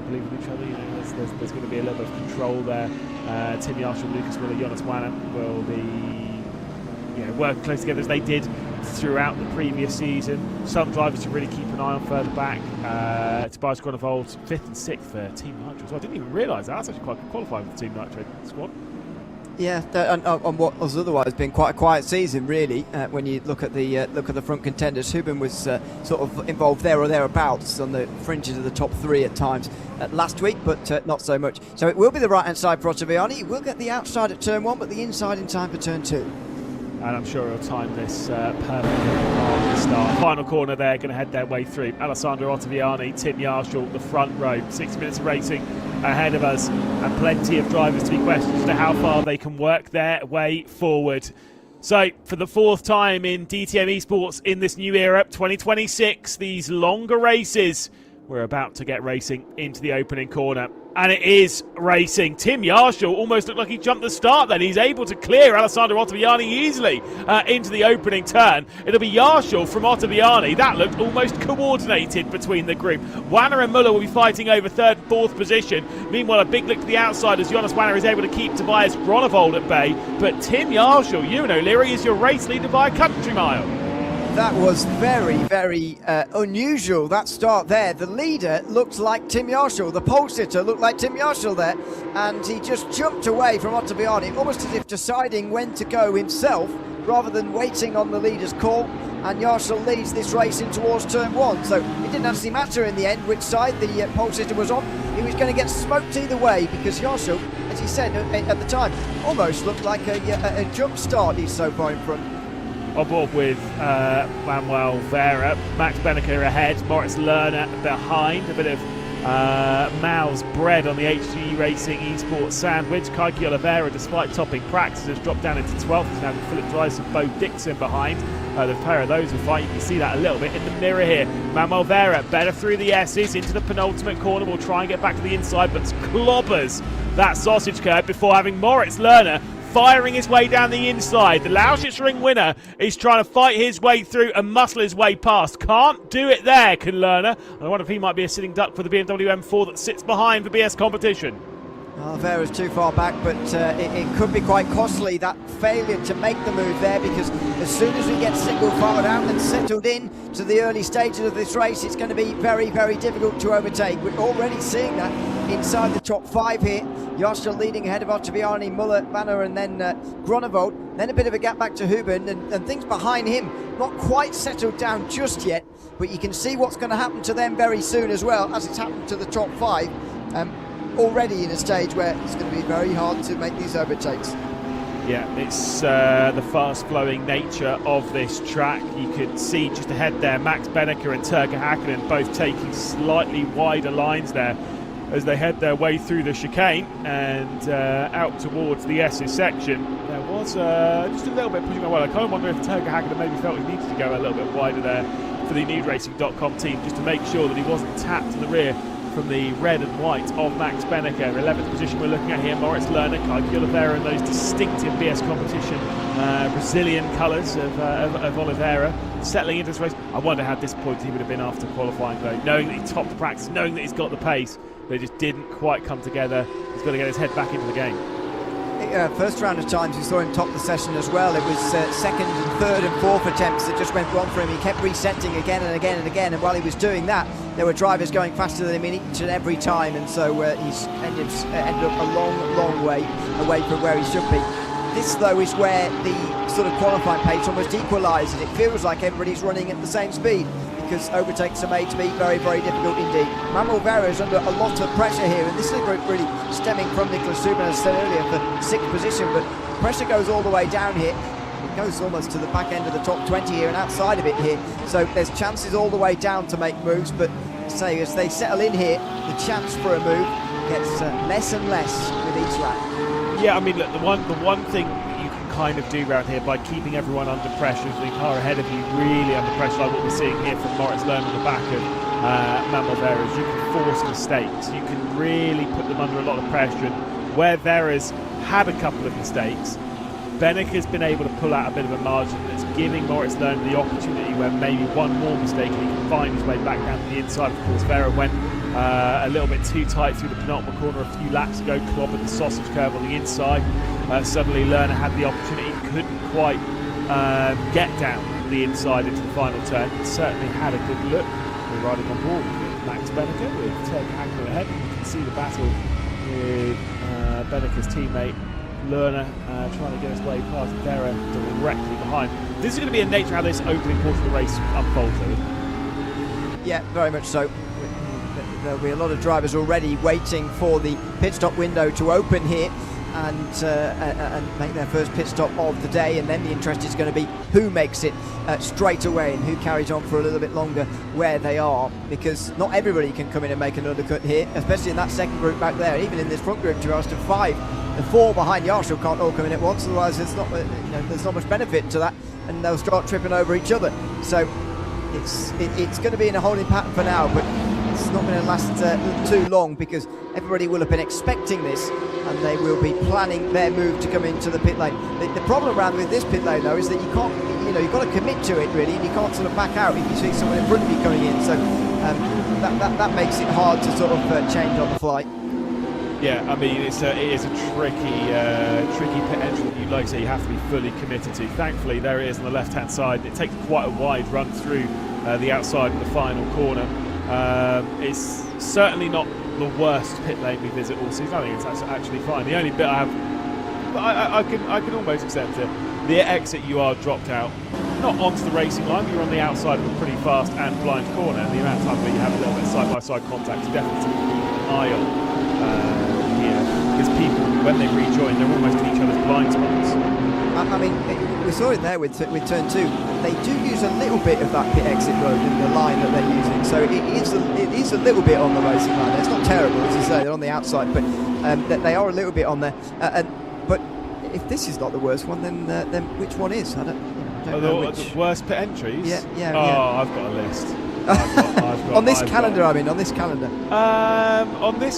Believe in each other. You know, there's going to be a little bit of control there. Tim Yarshall, Lucas Muller, Jonas Wanner will be working close together as they did throughout the previous season. Some drivers to really keep an eye on further back. Tobias Groenewold, 5th and 6th for Team Nitro. So I didn't even realise that's actually quite good qualifying for the Team Nitro squad. Yeah, on what has otherwise been quite a quiet season, really. When you look at the front contenders, Hubin was sort of involved there or thereabouts on the fringes of the top 3 at times last week, but not so much. So it will be the right-hand side for Ottaviani. He will get the outside at turn 1, but the inside in time for turn 2. And I'm sure he'll time this perfectly on the start. Final corner there, going to head their way through. Alessandro Ottaviani, Tim Yarshall, the front row. 6 minutes of racing ahead of us, and plenty of drivers to be questioned as to how far they can work their way forward. So, for the 4th time in DTM Esports in this new era, 2026, these longer races, we're about to get racing into the opening corner. And it is racing. Tim Yarshall almost looked like he jumped the start then. He's able to clear Alessandro Ottaviani easily into the opening turn. It'll be Yarshall from Ottaviani. That looked almost coordinated between the group. Wanner and Muller will be fighting over 3rd and 4th position. Meanwhile, a big look to the outside as Jonas Wanner is able to keep Tobias Groenewold at bay. But Tim Yarshall, Ewan O'Leary, is your race leader by a country mile. That was very, very unusual, that start there. The leader looked like Tim Yarshall. The pole sitter looked like Tim Yarshall there. And he just jumped away from Ottaviani, almost as if deciding when to go himself, rather than waiting on the leader's call. And Yarshall leads this race in towards turn 1. So it didn't actually matter in the end which side the pole sitter was on. He was going to get smoked either way, because Yarshall, as he said at the time, almost looked like a jump start. He's so far in front. On board with Manuel Vera, Max Benneker ahead, Moritz Lerner behind, a bit of Mal's bread on the HG Racing Esports sandwich. Kaiki Oliveira, despite topping practice, has dropped down into 12th. He's now got Philip Dries and Bo Dixon behind. The pair of those will fight. You can see that a little bit in the mirror here. Manuel Vera better through the S's into the penultimate corner. Will try and get back to the inside, but clobbers that sausage curb before having Moritz Lerner firing his way down the inside. The Lausitz Ring winner is trying to fight his way through and muscle his way past. Can't do it there, can Lerner. I wonder if he might be a sitting duck for the BMW M4 that sits behind the BS competition. Vera's too far back, but it could be quite costly, that failure to make the move there, because as soon as we get single filed out and settled in to the early stages of this race, it's going to be very, very difficult to overtake. We're already seeing that inside the top 5 here. Joschel leading ahead of Ottaviani, Muller, Vanner, and then Groenewold. Then a bit of a gap back to Huben, and things behind him not quite settled down just yet, but you can see what's going to happen to them very soon as well, as it's happened to the top 5. Already in a stage where it's going to be very hard to make these overtakes. Yeah, it's the fast-flowing nature of this track. You could see just ahead there, Max Benneker and Turger Hakkinen both taking slightly wider lines there as they head their way through the chicane and out towards the S's section. There was just a little bit pushing away. I kind of wonder if Turger Hakkinen maybe felt he needed to go a little bit wider there for the NewRacing.com team, just to make sure that he wasn't tapped in the rear from the red and white of Max Benneker. 11th position we're looking at here, Moritz Lerner, Kai Oliveira in those distinctive BS competition Brazilian colours of Oliveira. Settling into this race, I wonder how disappointed he would have been after qualifying though, knowing that he topped the practice, knowing that he's got the pace, but it just didn't quite come together. He's got to get his head back into the game. First round of times we saw him top the session as well. It was second and third and fourth attempts that just went wrong for him. He kept resetting again and again and again, and while he was doing that, there were drivers going faster than him in each and every time, and so he's ended up a long way away from where he should be. This though is where the sort of qualifying pace almost equalises. It feels like everybody's running at the same speed, because overtakes are made to be very, very difficult indeed. Manuel Vera is under a lot of pressure here, and this is a group really stemming from Nicholas Subban, as I said earlier, for 6th position, but pressure goes all the way down here. It goes almost to the back end of the top 20 here and outside of it here, so there's chances all the way down to make moves, but say as they settle in here, the chance for a move gets less and less with each lap. Yeah, I mean, look, the one thing you can kind of do around here by keeping everyone under pressure, the car ahead of you really under pressure, like what we're seeing here from Moritz Lerner on the back of Manuel Vera, is you can force mistakes. You can really put them under a lot of pressure. And where Vera's had a couple of mistakes, Benneker's been able to pull out a bit of a margin that's giving Moritz Lerner the opportunity where maybe one more mistake and he can find his way back down to the inside. Of course, Vera went a little bit too tight through the penultimate corner a few laps ago, clobbered the sausage curve on the inside. Suddenly Lerner had the opportunity, couldn't quite get down the inside into the final turn. Certainly had a good look. We're riding on board with Max Benneker with Turger Hakkinen ahead. You can see the battle with Benneker's teammate Lerner trying to get his way past Vera directly behind. This is going to be a nature how this opening portion of the race unfolds, though, isn't it? Yeah, very much so. There'll be a lot of drivers already waiting for the pit stop window to open here and make their first pit stop of the day, and then the interest is going to be who makes it straight away and who carries on for a little bit longer where they are, because not everybody can come in and make an undercut here, especially in that second group back there. Even in this front group, to us to 5 and 4 behind Joschel can't all come in at once, otherwise there's not much benefit to that, and they'll start tripping over each other. So it's going to be in a holding pattern for now, but it's not going to last too long, because everybody will have been expecting this and they will be planning their move to come into the pit lane. The problem around with this pit lane though is that you can't, you've got to commit to it really, and you can't sort of back out if you see someone in front of you coming in. So that makes it hard to sort of change on the fly. Yeah, I mean, it is a tricky pit entry. You like to say you have to be fully committed to. Thankfully, there it is on the left-hand side. It takes quite a wide run through the outside of the final corner. It's certainly not the worst pit lane we visit all season. I think it's actually fine. The only bit I have, I can almost accept it. The exit you are dropped out, not onto the racing line, but you're on the outside of a pretty fast and blind corner. And the amount of time where you have a little bit side-by-side contact is definitely something to keep an eye on here, because people, when they rejoin, they're almost in each other's blind spots. I mean, we saw it there with turn 2. They do use a little bit of that pit exit road in the line that they're using, so it is a little bit on the racing line. It's not terrible, as you say, they're on the outside, but they are a little bit on there. But if this is not the worst one, then which one is? I don't know which. The worst pit entries? Yeah. I've got a list. I've got, on this calendar. On this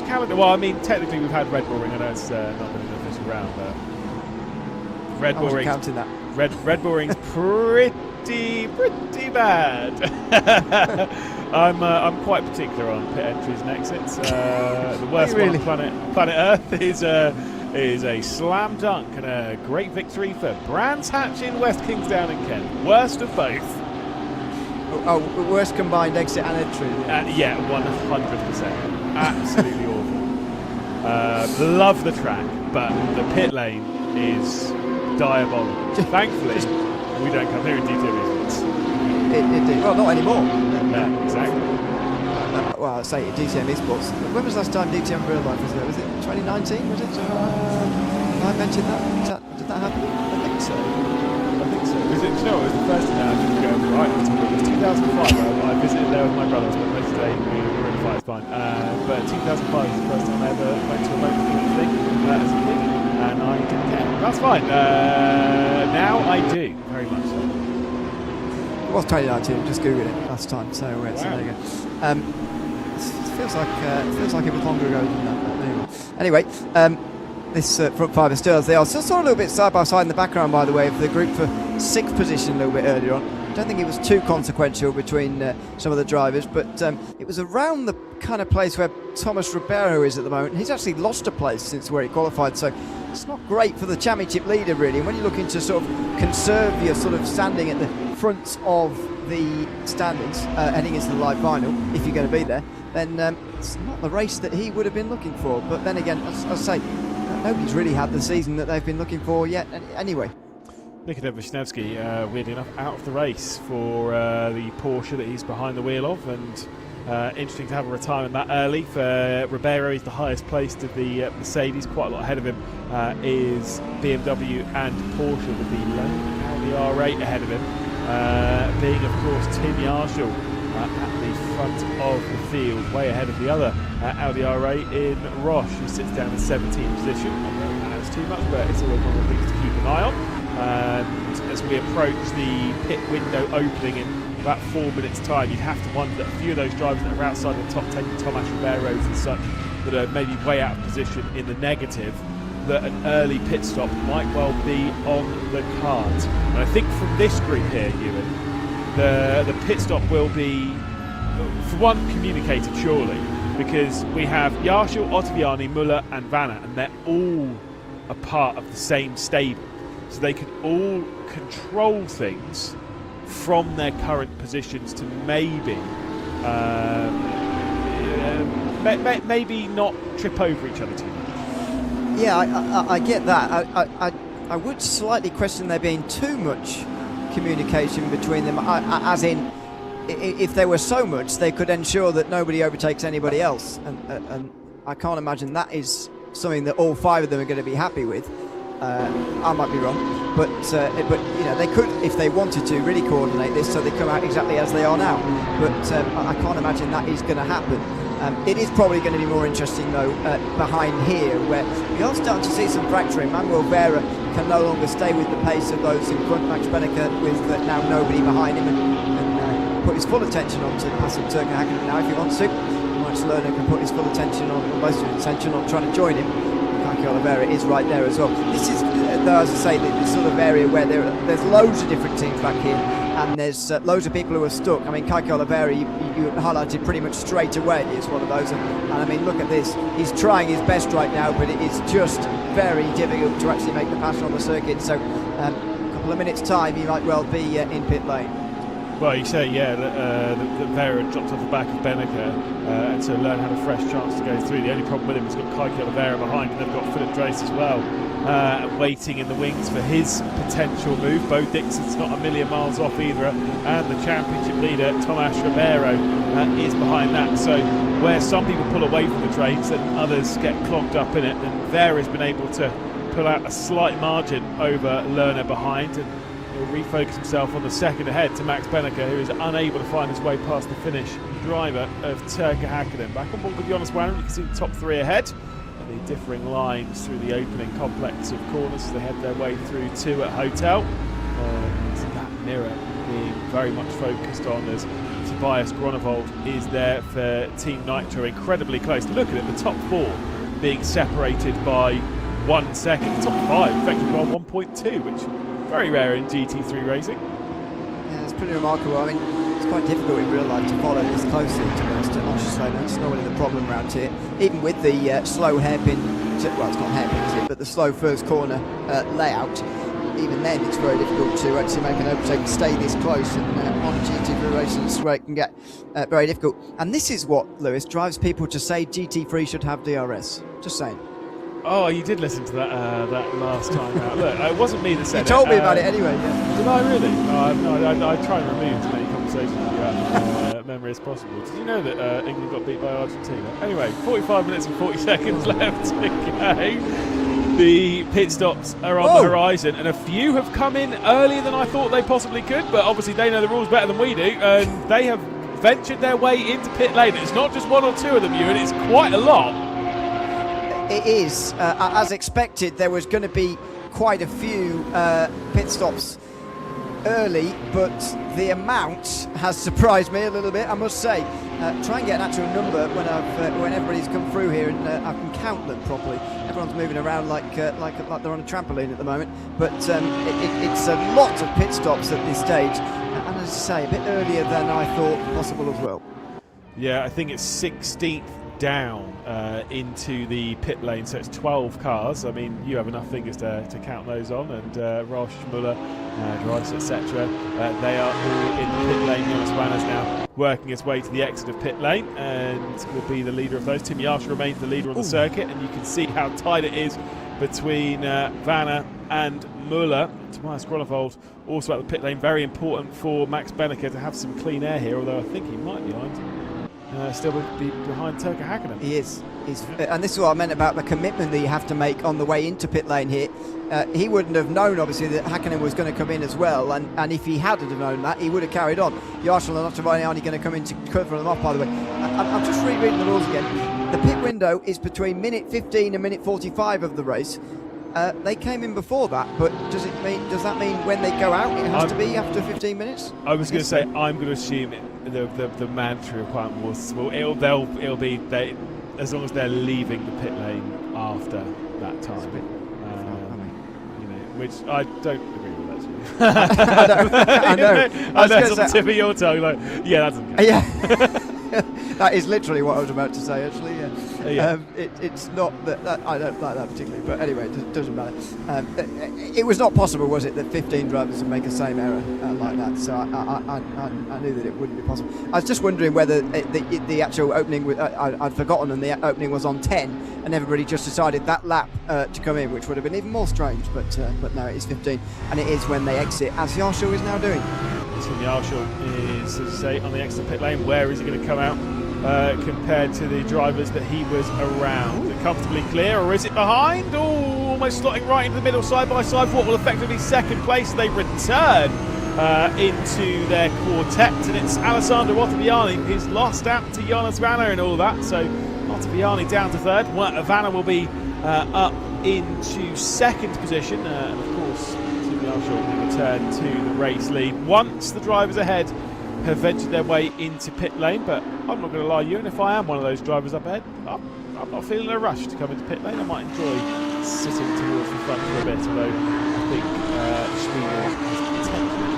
calendar, well, I mean, technically we've had Red Bull Ring. I know it's not been an official round, but Red Bull Ring's pretty pretty bad. I'm quite particular on pit entries and exits. The worst one on planet Earth is a slam dunk and a great victory for Brands Hatch in West Kingsdown in Kent. Worst of both. Oh, worst combined exit and entry. Yeah, 100%. Absolutely awful. Love the track, but the pit lane is diabolical. Thankfully, we don't come here in DTM eSports. Well, not anymore. Yeah, exactly. Well, I say DTM eSports. When was the last time DTM real life was there? Was it 2019? Was it? I mentioned that. Did that happen? I think so. Was it? No, it was the first time I didn't go right. It was 2005. I visited there with my brother. I spent most of the day. We were in a fire fine. But 2005 was the first time I ever went to a motor thing as a kid, and I didn't care. That's fine. Now I do very much so. It was 2019. Just googled it last time. So there you go. It feels like it was longer ago than that. Anyway, this front five is still as they are. Still saw a little bit side by side in the background, by the way, for the group for 6th position a little bit earlier on. I don't think it was too consequential between some of the drivers, but it was around the kind of place where Thomas Ribeiro is at the moment. He's actually lost a place since where he qualified, so it's not great for the championship leader, really. And when you're looking to sort of conserve your sort of standing at the front of the standings heading into the live final, if you're going to be there, then it's not the race that he would have been looking for. But then again, as I say, nobody's really had the season that they've been looking for yet. Anyway. Nikodem Wisniewski, weirdly enough, out of the race for the Porsche that he's behind the wheel of, and interesting to have a retirement that early for Ribeiro. He's the highest placed of the Mercedes. Quite a lot ahead of him is BMW and Porsche, with the lone Audi R8 ahead of him, being of course Tim Yarshall at the front of the field, way ahead of the other Audi R8 in Roche, who sits down in 17th position. I don't know if that's too much, but it's always one of the things to keep an eye on. And as we approach the pit window opening in about 4 minutes' time, you'd have to wonder that a few of those drivers that are outside the top 10, Tomas Ribeiros and such, that are maybe way out of position in the negative, that an early pit stop might well be on the cards. And I think from this group here, Ewan, the pit stop will be, for one, communicated surely, because we have Yarshall, Ottaviani, Muller and Vanna, and they're all a part of the same stable. So they can all control things from their current positions to maybe maybe not trip over each other too much. Yeah, I get that. I would slightly question there being too much communication between them, as in, if there were so much, they could ensure that nobody overtakes anybody else, and I can't imagine that is something that all 5 of them are going to be happy with. I might be wrong, but you know, they could, if they wanted to, really coordinate this so they come out exactly as they are now. But I can't imagine that is going to happen. It is probably going to be more interesting though behind here, where we are starting to see some fracturing. Manuel Vera can no longer stay with the pace of those in front. Max Benneker with now nobody behind him, and put his full attention on to passing Turka Hakkinen now if he wants to. Max Lerner can put his full attention on, or most of his attention on, trying to join him. Oliveira is right there as well. This is, as I say, this sort of area where there's loads of different teams back here, and there's loads of people who are stuck. I mean, Kaike Oliveira, you highlighted pretty much straight away, is one of those. And I mean, look at this. He's trying his best right now, but it is just very difficult to actually make the pass on the circuit. So, a couple of minutes' time, he might well be in pit lane. Well, you say, yeah, that Vera dropped off the back of Benneker, and so Learn had a fresh chance to go through. The only problem with him is got Kaike Oliveira behind, and they've got Philip Drace as well, waiting in the wings for his potential move. Bo Dixon's not a million miles off either, and the championship leader, Tomas Ribeiro, is behind that. So where some people pull away from the Drace and others get clogged up in it, and Vera's been able to pull out a slight margin over Lerner behind, and he'll refocus himself on the second ahead to Max Benneker, who is unable to find his way past the Finnish driver of Turka Hakkinen. Back on board with Jonas Wanner, you can see the top 3 ahead, and the differing lines through the opening complex of corners as they head their way through 2 at Hotel. And that mirror being very much focused on as Tobias Gronewold is there for Team Nitro, incredibly close. Look at it, the top 4 being separated by 1 second. The top 5 effectively by 1.2, which very rare in GT3 racing. pretty remarkable. I mean, it's quite difficult in real life to follow this closely, to be honest, at Oschersleben. That's not really the problem around here. Even with the slow hairpin, well, it's not hairpin, is it, but the slow first corner layout, even then it's very difficult to actually make an overtake stay this close, and on GT3 races where it can get very difficult. And this is what, Lewis, drives people to say GT3 should have DRS. Just saying. Oh, you did listen to that that last time out. Look, it wasn't me that said it. You told me about it anyway. Yeah. Did I really? No, I try and remove as many conversations with you out of memory as possible. Did you know that England got beat by Argentina? Anyway, 45 minutes and 40 seconds left to go. The pit stops are on the horizon, and a few have come in earlier than I thought they possibly could, but obviously they know the rules better than we do, and they have ventured their way into pit lane. It's not just one or two of them, and it's quite a lot. It is. As expected, there was going to be quite a few pit stops early, but the amount has surprised me a little bit, I must say. Try and get an actual number when everybody's come through here, and I can count them properly. Everyone's moving around like they're on a trampoline at the moment, but it's a lot of pit stops at this stage, and as I say, a bit earlier than I thought possible as well. Yeah, I think it's 16th down into the pit lane, so it's 12 cars. I mean, you have enough fingers to count those on, and Roche, Muller, Drives, etc. They are all in the pit lane. Jonas Vanna's now working his way to the exit of pit lane and will be the leader of those. Tim Yarsha remains the leader on the circuit, and you can see how tight it is between Vanna and Muller. Tobias Grollevold also at the pit lane. Very important for Max Benneker to have some clean air here, although I think he might be still be behind Turka Häkkinen. He is. And this is what I meant about the commitment that you have to make on the way into pit lane here. He wouldn't have known, obviously, that Häkkinen was going to come in as well, and if he had known that, he would have carried on. Yarsha and Ottavani going to come in to cover them off, by the way. I'm just rereading the rules again. The pit window is between minute 15 and minute 45 of the race. They came in before that, but does that mean when they go out it has to be after 15 minutes? I was going to say, I'm going to assume the mandatory requirement was, well, it'll be as long as they're leaving the pit lane after that time. Which I don't agree with, actually. I know. I know it's on the tip of your tongue. Like, yeah, that's okay. Yeah. That is literally what I was about to say, actually. Yeah. It's not that I don't like that particularly, but anyway, it doesn't matter. It was not possible, was it, that 15 drivers would make the same error like that? So I knew that it wouldn't be possible. I was just wondering whether the actual opening, I'd forgotten, and the opening was on 10, and everybody just decided that lap to come in, which would have been even more strange. But no, it is 15, and it is when they exit, as Yarsha is now doing. Tim Yarsha is, as I say, on the exit pit lane. Where is he going to come out compared to the drivers that he was around? Is it comfortably clear, or is it behind? Oh, almost slotting right into the middle, side by side. What will effectively second place? They return into their quartet, and it's Alessandro Ottaviani who's lost out to Jonas Vanna and all that. So Ottaviani down to third. Vanna will be up into second position, and of course will return to the race lead once the drivers ahead have ventured their way into pit lane. But I'm not going to lie to you, and if I am one of those drivers up ahead, I'm not feeling a rush to come into pit lane. I might enjoy sitting towards the front for a bit, although I think Spiegel has potentially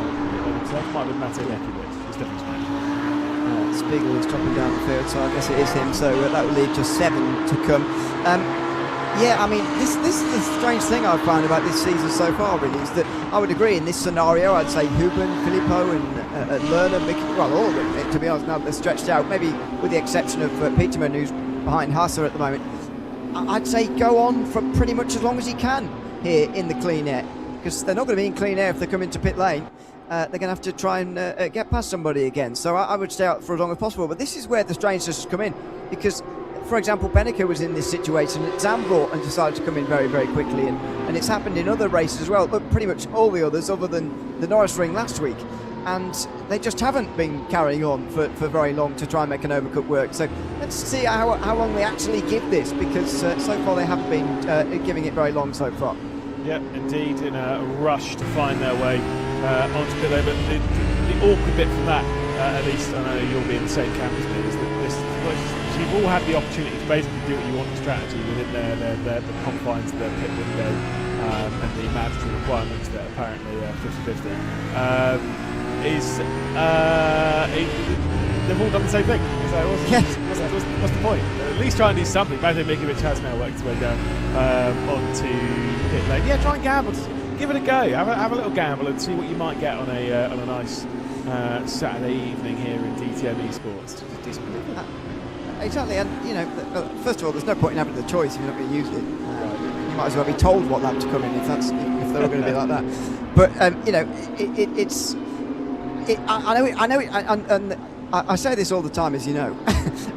himself. Might have been Matteo Leckie, but it's definitely Spiegel is dropping down the field, so I guess it is him. So that will lead to 7 to come. Yeah, I mean, this is the strange thing I've found about this season so far, really, is that I would agree in this scenario, I'd say Huben, Filippo and Lerner, well, all of them, to be honest, now they're stretched out, maybe with the exception of Peterman, who's behind Hasser at the moment. I'd say go on for pretty much as long as he can here in the clean air, because they're not going to be in clean air if they come into pit lane. They're going to have to try and get past somebody again, so I would stay out for as long as possible. But this is where the strangeness has come in, because for example, Benneker was in this situation at Zandvoort and decided to come in very, very quickly, and it's happened in other races as well. Look, pretty much all the others other than the Norris Ring last week, and they just haven't been carrying on for very long to try and make an overcut work. So let's see how long they actually give this, because so far they haven't been giving it very long so far. Yep, indeed, in a rush to find their way onto pit lane. But the awkward bit from that, at least I know you'll be in the same camp as me, is that this So you've all had the opportunity to basically do what you want with strategy within the confines of the pit window and the mandatory requirements that are apparently 50-50. They've all done the same thing. So what's the point? At least try and do something. Matej Mikovic has now worked his way down onto pit lane. Yeah, try and gamble. Just give it a go. Have a little gamble and see what you might get on a nice Saturday evening here in DTM eSports. Do something different. Exactly, and first of all, there's no point in having the choice if you're not going to use it. You might as well be told what lap to come in if they were going to be like that. But I know it, and I say this all the time, as you know,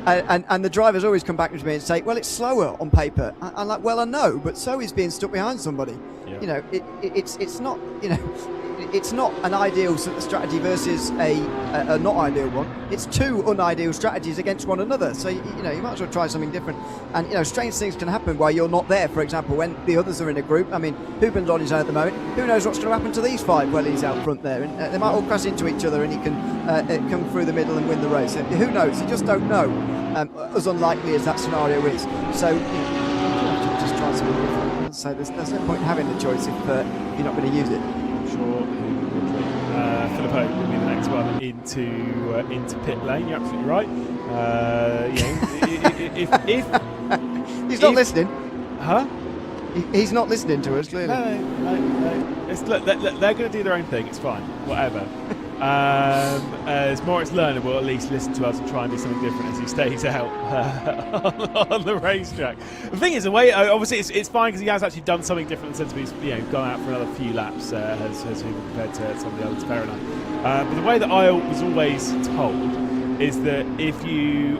and the drivers always come back to me and say, "Well, it's slower on paper." I'm like, "Well, I know, but so is being stuck behind somebody." Yeah. It's not it's not an ideal strategy versus a not ideal one. It's two unideal strategies against one another. So you might as well try something different. And strange things can happen while you're not there. For example, when the others are in a group. I mean, Hubin's on his own at the moment. Who knows what's going to happen to these five while he's out front there? And they might all crash into each other, and he can come through the middle and win the race. Who knows? You just don't know. As unlikely as that scenario is. So you have to just try something different. So there's no point in having the choice if you're not going to use it. Sure. Filippo will be the next one into pit lane. You're absolutely right. If he's not listening, huh? He's not listening to us, clearly. No. Look, they're going to do their own thing. It's fine. Whatever. As Moritz Lerner will at least listen to us and try and do something different as he stays out on the racetrack. The thing is, the way obviously it's fine because he has actually done something different in the sense of he's gone out for another few laps has compared to some of the others. Fair enough. But the way that I was always told is that if you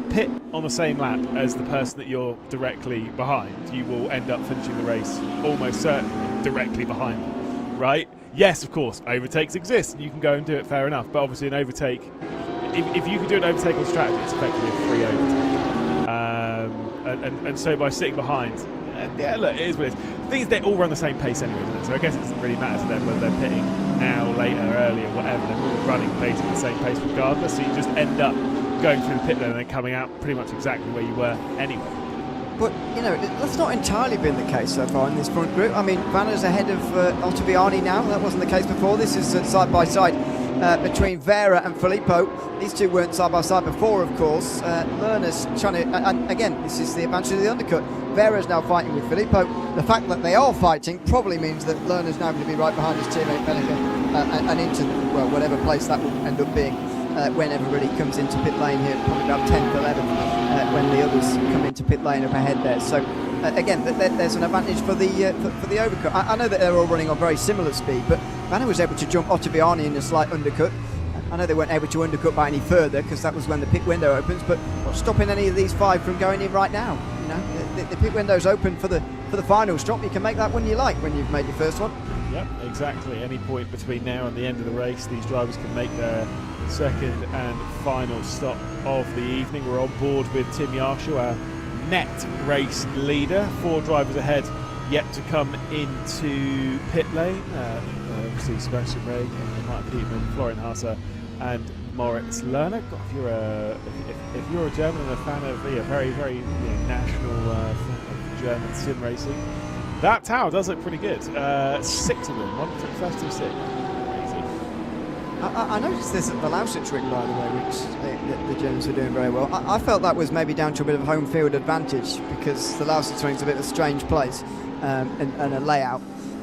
pit on the same lap as the person that you're directly behind, you will end up finishing the race almost certainly directly behind them, right? Yes, of course, overtakes exist, and you can go and do it, fair enough. But obviously an overtake, if you can do an overtake on strategy, it's effectively a free overtake. And so by sitting behind, yeah, look, it is what it is. The thing is, they all run the same pace anyway, doesn't it? So I guess it doesn't really matter to them whether they're pitting now, later, earlier, whatever. They're all running basically the same pace regardless, so you just end up going through the pit lane and then coming out pretty much exactly where you were anyway. But, that's not entirely been the case so far in this front group. I mean, Vanna's ahead of Ottaviani now. That wasn't the case before. This is side-by-side between Vera and Filippo. These two weren't side-by-side before, of course. Lerner's trying to... and again, this is the advantage of the undercut. Vera's now fighting with Filippo. The fact that they are fighting probably means that Lerner's now going to be right behind his teammate Beneker and into, whatever place that will end up being. When everybody comes into pit lane here, probably about 10th, 11th, when the others come into pit lane up ahead there. So again, there's an advantage for the overcut. I know that they're all running on very similar speed, but Vanna was able to jump Ottaviani in a slight undercut. I know they weren't able to undercut by any further because that was when the pit window opens, but what's stopping any of these five from going in right now? The pit window's open for the final stop. You can make that one you like when you've made your first one. Yep, exactly. Any point between now and the end of the race, these drivers can make their second and final stop of the evening. We're on board with Tim Yarshall, our net race leader. 4 drivers ahead yet to come into pit lane. Obviously Sebastian Ray, Martin Dietmann, Florian Haase and Moritz Lerner. God, if you're a German and a fan of very, very national German sim racing, that tower does look pretty good. 6 of them, one for the first 2 6. I noticed this at the Lausitz ring, by the way, which the Germans were doing very well. I felt that was maybe down to a bit of home field advantage because the Lausitz ring's a bit of a strange place and a layout,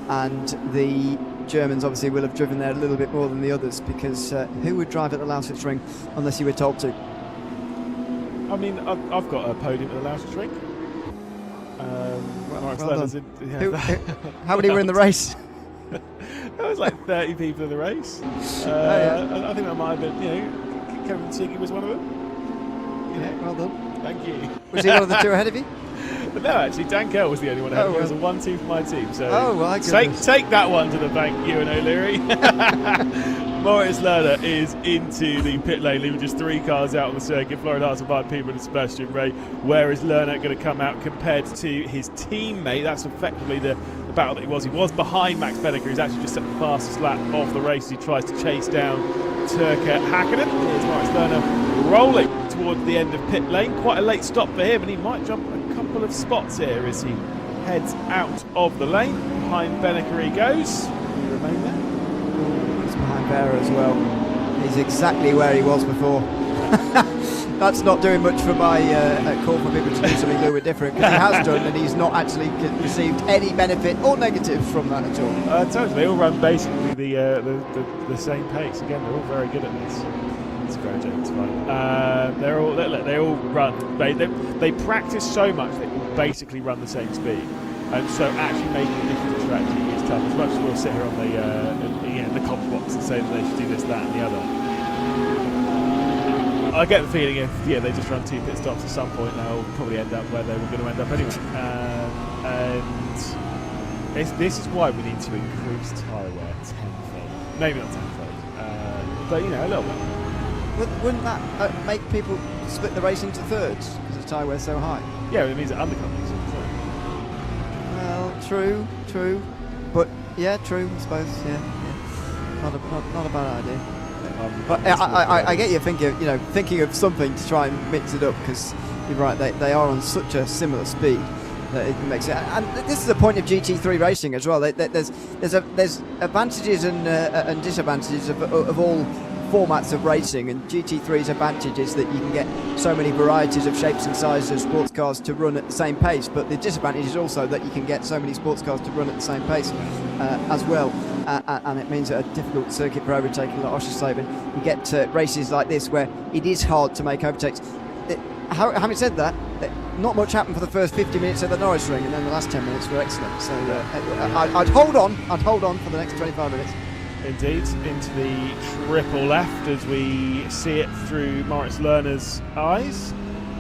and the Germans obviously will have driven there a little bit more than the others because who would drive at the Lausitz ring unless you were told to? I mean, I've got a podium at the Lausitz ring. How many were in the race? There was like 30 people in the race. I think that might have been, Kevin Siggy was one of them. Yeah, well done. Thank you. Was he one of the 2 ahead of you? But no, actually, Dan Kell was the only one ahead. It was a 1-2 for my team. So take that one to the bank, Ewan O'Leary. Moritz Lerner is into the pit lane, leaving just 3 cars out on the circuit. Florian Haase, Martin Dietmann and Sebastian Ray. Where is Lerner going to come out compared to his teammate? That's effectively the battle that he was. He was behind Max Beneker, who's actually just set the fastest lap of the race. He tries to chase down Turka Hakkinen. Here's Moritz Lerner rolling towards the end of pit lane. Quite a late stop for him, and he might jump a couple of spots here as he heads out of the lane. Behind Benneker he goes. Will he remain there? He's behind Vera as well. He's exactly where he was before. That's not doing much for my call for people to do something a little bit different, because he has done, and he's not actually received any benefit or negative from that at all. Totally, they all run basically the same pace. Again, they're all very good at this. It's great, it's fine. They all run. They practice so much they all basically run the same speed, and so actually making a difference to strategy is tough. As much as we'll sit here on the comp box and say that they should do this, that, and the other. I get the feeling if they just run 2 pit stops at some point, they'll probably end up where they were going to end up anyway. And this is why we need to increase tyre wear tenfold. Maybe not tenfold, but a little bit. Wouldn't that make people split the race into thirds because the tyre wear's so high? Yeah, it means that undercuts. Well, true, but yeah, true, I suppose. Yeah. Not a bad idea. But I get you thinking of something to try and mix it up, because you're right, they are on such a similar speed that it makes it. And this is the point of GT3 racing as well. There's advantages and disadvantages of all formats of racing, and GT3's advantage is that you can get so many varieties of shapes and sizes of sports cars to run at the same pace, but the disadvantage is also that you can get so many sports cars to run at the same pace as well. And it means that a difficult circuit for overtaking like Oschersleben, you get races like this where it is hard to make overtakes. Having said that, not much happened for the first 50 minutes of the Norris ring, and then the last 10 minutes were excellent. So I'd hold on for the next 25 minutes. Indeed, into the triple left as we see it through Moritz Lerner's eyes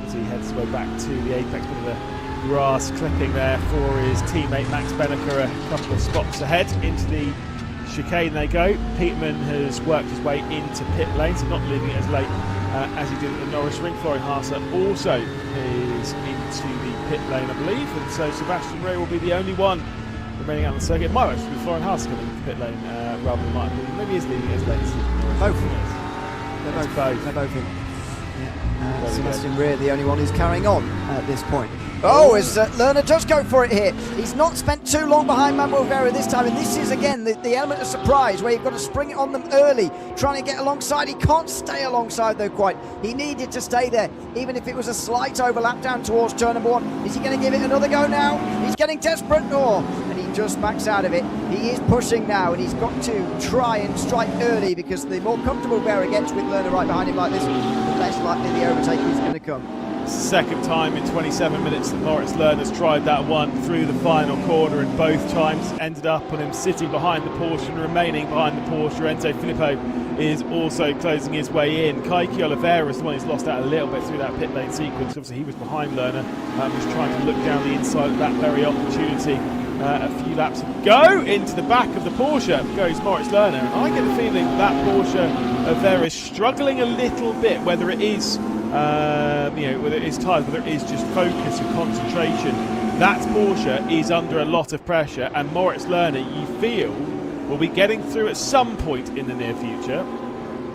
as he heads his way back to the apex. Bit of a grass clipping there for his teammate Max Benneker, a couple of spots ahead. Into the chicane they go. Peterman has worked his way into pit lane, so not leaving it as late as he did at the Norris ring. Florian Haase also is into the pit lane, I believe, and so Sebastian Ray will be the only one remaining out on the circuit. It might actually be Florian Haase coming into pit lane rather than Martin. Maybe he's leaving it as late as both. They're both in. Yeah. Sebastian Ray, the only one who's carrying on at this point. As Lerner does go for it here. He's not spent too long behind Manuel Vera this time, and this is again the element of surprise where you've got to spring it on them early, trying to get alongside. He can't stay alongside though quite. He needed to stay there, even if it was a slight overlap down towards turn number 1. Is he going to give it another go now? He's getting desperate, and he just backs out of it. He is pushing now, and he's got to try and strike early, because the more comfortable Vera gets with Lerner right behind him like this, the less likely the overtake is going to come. Second time in 27 minutes that Moritz Lerner's tried that one through the final corner, and both times ended up on him sitting behind the Porsche and remaining behind the Porsche. Enzo Filippo is also closing his way in. Kaiki Oliveira is the one who's lost out a little bit through that pit lane sequence. Obviously he was behind Lerner, was trying to look down the inside of that very opportunity a few laps ago. Into the back of the Porsche goes Moritz Lerner, and I get the feeling that Porsche Oliveira is struggling a little bit, whether it is whether it is tyres, whether it is just focus and concentration. That Porsche is under a lot of pressure, and Moritz Lerner, you feel, will be getting through at some point in the near future.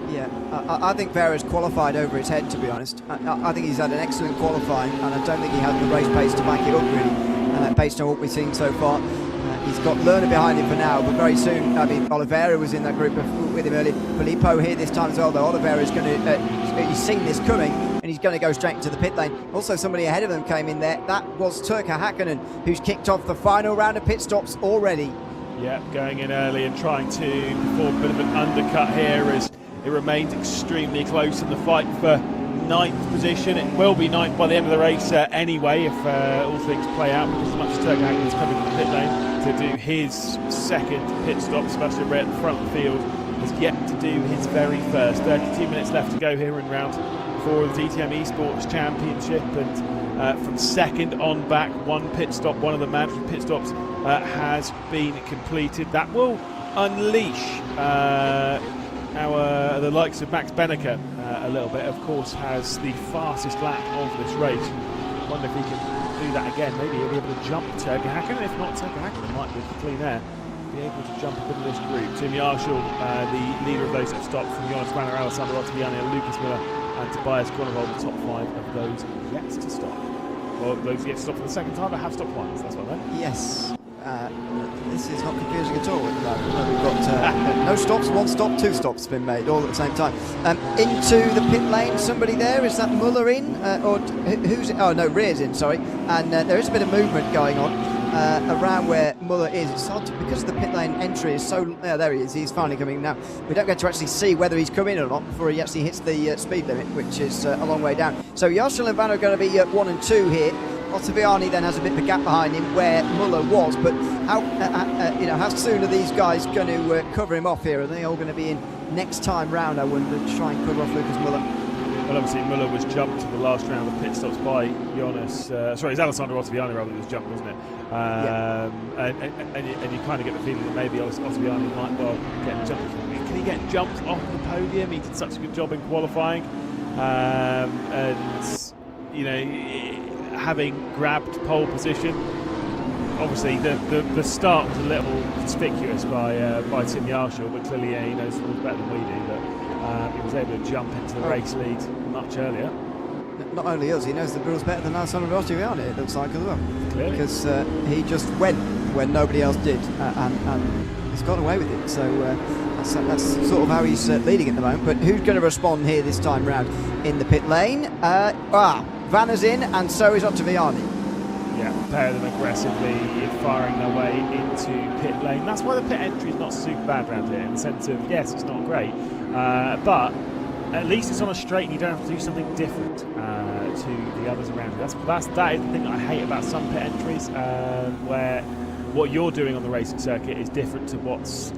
Yeah, I think Vera's qualified over his head, to be honest. I think he's had an excellent qualifying, and I don't think he has the race pace to back it up, really, based on what we've seen so far. He's got Lerner behind him for now, but very soon, Oliveira was in that group with him earlier. Filippo here this time as well, though. Oliveira's going to, he's seen this coming, and he's going to go straight into the pit lane. Also, somebody ahead of them came in there. That was Turkka Häkkinen, who's kicked off the final round of pit stops already. Yeah, going in early and trying to perform a bit of an undercut here as it remains extremely close in the fight for 9th position. It will be 9th by the end of the race anyway, if all things play out, because as much as Turkka Häkkinen's coming to the pit lane to do his second pit stop, Sebastian Ray at the front of the field has yet to do his very first. 32 minutes left to go here in round 4 of the DTM eSports Championship, and from second on back, one pit stop, one of the mandatory pit stops has been completed. That will unleash the likes of Max Benneker a little bit. Of course, has the fastest lap of this race. I wonder if he can do that again. Maybe he'll be able to jump Turkka Häkkinen. If not, Turkka Häkkinen might, with the clean air, be able to jump into this group. Tim Yarshall, the leader of those that stopped, from Jonas Granner, Alessandro Ottaviani, Lucas Miller and Tobias Grunewald, the top 5 of those yet to stop. Well, those yet to stop for the second time, but have stopped once, that's what I meant. Yes. This is not confusing at all. We've got no stops, 1 stop, 2 stops been made all at the same time. Into the pit lane, somebody there, is that Muller in? Or who's it? Oh no, Rear's in, sorry. And there is a bit of movement going on around where Muller is. It's hard to, because the pit lane entry is so, there he is, he's finally coming now. We don't get to actually see whether he's come in or not before he actually hits the speed limit, which is a long way down. So Jarschel and Vanna are going to be 1 and 2 here. Ottaviani then has a bit of a gap behind him where Muller was, but how soon are these guys going to cover him off here? Are they all going to be in next time round, I wonder, to try and cover off Lucas Muller? Well, obviously Muller was jumped to the last round of pit stops by Jonas. Sorry, it's Alessandro Ottaviani rather than was jumped, wasn't it? And you kind of get the feeling that maybe Ottaviani might well get jumped. Can he get jumped off the podium? He did such a good job in qualifying, and you know, having grabbed pole position. Obviously, the start was a little conspicuous by Tim Jarschel, but clearly he knows the rules better than we do. But he was able to jump into the race lead much earlier. Not only us, he knows the rules better than Alessandro Ottaviani, it looks like as well. Clearly. Because he just went when nobody else did, and he's got away with it. So that's sort of how he's leading at the moment. But who's going to respond here this time round in the pit lane? Vanna's in, and so is Ottaviani. Yeah, a pair of them aggressively firing their way into pit lane. That's why the pit entry is not super bad around here, in the sense of, yes, it's not great, but at least it's on a straight and you don't have to do something different to the others around you. That is the thing that I hate about some pit entries, where what you're doing on the racing circuit is different to what's,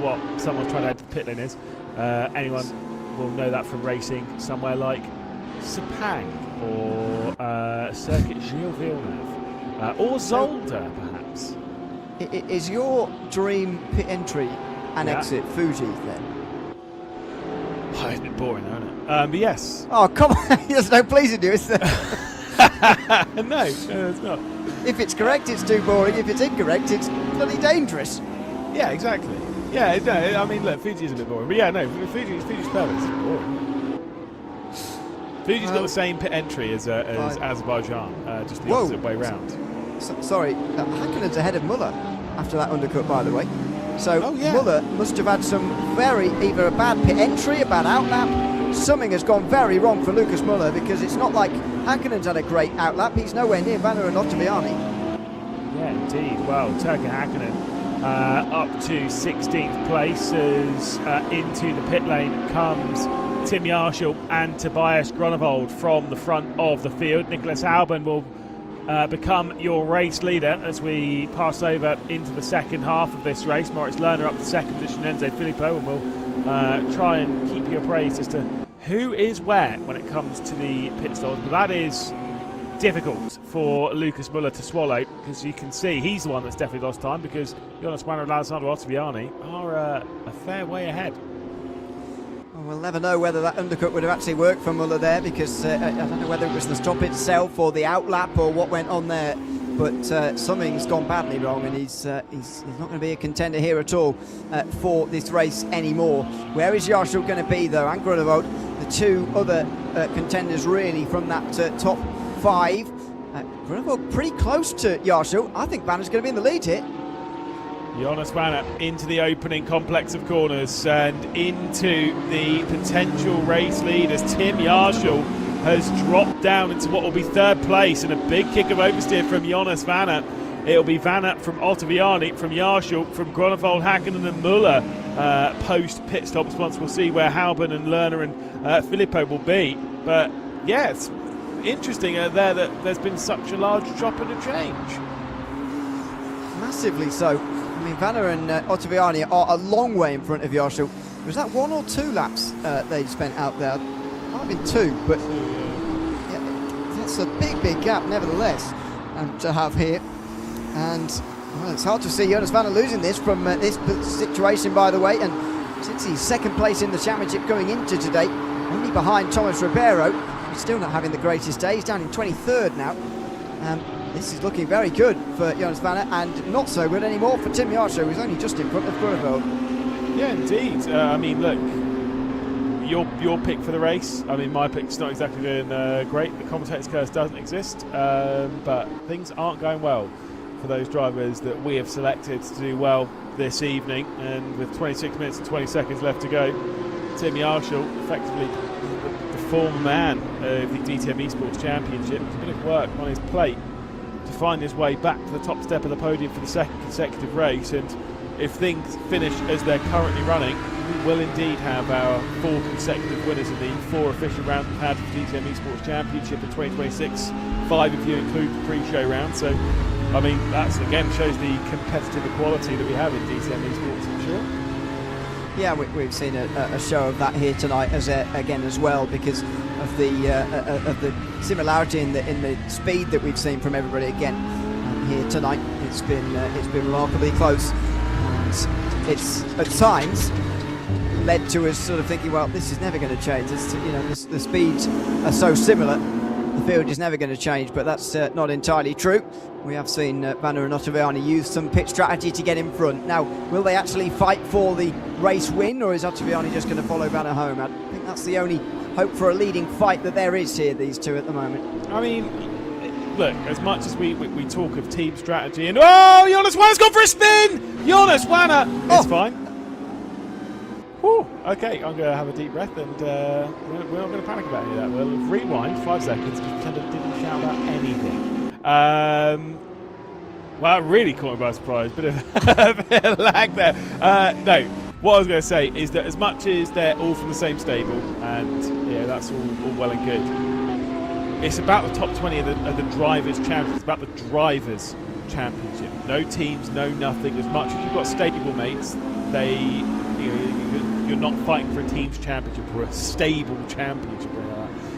what someone's trying to add to the pit lane is. Anyone will know that from racing somewhere like Sepang or Circuit Gilles Villeneuve or Zolder, perhaps. Is your dream pit entry and exit Fuji then? Oh, it's a bit boring, though, isn't it? But yes. Oh, come on. There's no pleasing you, is there? No, it's not. If it's correct, it's too boring. If it's incorrect, it's bloody dangerous. Yeah, exactly. Yeah, no, I mean, look, Fuji is a bit boring. But yeah, no, Fuji's perfect. It's boring. Fuji's got the same pit entry as Azerbaijan, just the opposite way round. Sorry, Häkkinen's ahead of Muller after that undercut, by the way. So Muller must have had some either a bad pit entry, a bad outlap. Something has gone very wrong for Lucas Muller, because it's not like Häkkinen's had a great outlap. He's nowhere near Vanna and Ottaviani. Yeah, indeed. Well, Turkka Häkkinen up to 16th place as into the pit lane comes Tim Jarschel and Tobias Grunewald from the front of the field. Nicholas Albon will become your race leader as we pass over into the second half of this race. Moritz Lerner up to second position, Enzo Filippo, and we'll try and keep you appraised as to who is where when it comes to the pit stops. But that is difficult for Lucas Muller to swallow, because you can see he's the one that's definitely lost time, because Jonas Vanna and Alessandro Ottaviani are a fair way ahead. Well, we'll never know whether that undercut would have actually worked for Muller there, because I don't know whether it was the stop itself or the outlap or what went on there, but something's gone badly wrong, and he's not going to be a contender here at all for this race anymore. Where is Jarschel going to be though, and Grunewald, the two other contenders really from that top 5. Grunewald pretty close to Jarschel. I think Vanna's going to be in the lead here. Jonas Vanna into the opening complex of corners and into the potential race lead as Tim Jarschel has dropped down into what will be third place, and a big kick of oversteer from Jonas Vanna. It'll be Vanna from Ottaviani, from Jarschel, from Grunewald, Häkkinen and Muller post pit stops. Once we'll see where Halban and Lerner and Filippo will be. But yeah, it's interesting there that there's been such a large drop and a change. Massively so. I mean, Vanna and Ottaviani are a long way in front of Jarschel. Was that 1 or 2 laps they spent out there? Might have been 2, but yeah, that's a big gap nevertheless to have here. And well, it's hard to see Jonas Vanna losing this from this situation, by the way. And since he's second place in the championship going into today, only behind Thomas Ribeiro, who's still not having the greatest day. He's down in 23rd now. This is looking very good for Jonas Vanna, and not so good anymore for Tim Jarschel, who's only just in front of Grunewald. Yeah, indeed. I mean, look, your pick for the race. I mean, my pick's not exactly doing great. The commentator's curse doesn't exist, but things aren't going well for those drivers that we have selected to do well this evening. And with 26 minutes and 20 seconds left to go, Tim Yarshall, effectively the former man of the DTM eSports Championship, has a bit of work on his plate to find his way back to the top step of the podium for the second consecutive race. And if things finish as they're currently running, we will indeed have our 4 consecutive winners in the 4 official rounds we've had for the DTM eSports Championship in 2026. 5 if you include the pre-show round. So, I mean, that's again shows the competitive equality that we have in DTM eSports, I'm sure. Yeah, we've seen a show of that here tonight again as well, because of the similarity in the speed that we've seen from everybody again here tonight. It's been remarkably close. And it's at times led to us sort of thinking, well, this is never going to change. The speeds are so similar. The field is never going to change, but that's not entirely true. We have seen Vanna and Ottaviani use some pit strategy to get in front. Now, will they actually fight for the race win, or is Ottaviani just going to follow Vanna home? I think that's the only hope for a leading fight that there is here, these two at the moment. I mean, look, as much as we talk of team strategy, and oh, Jonas Wanner's gone for a spin! Jonas Wanner! It's fine. Whew, okay, I'm going to have a deep breath, and we're not going to panic about any of that. We'll rewind 5 seconds, just pretend I didn't shout about anything. Well, that really caught me by surprise. Bit of lag there. No, what I was going to say is that as much as they're all from the same stable, and yeah, that's all well and good, it's about the top 20 of the Drivers' Championship. It's about the Drivers' Championship. No teams, no nothing. As much as you've got stable mates, you're not fighting for a team's championship or a stable championship.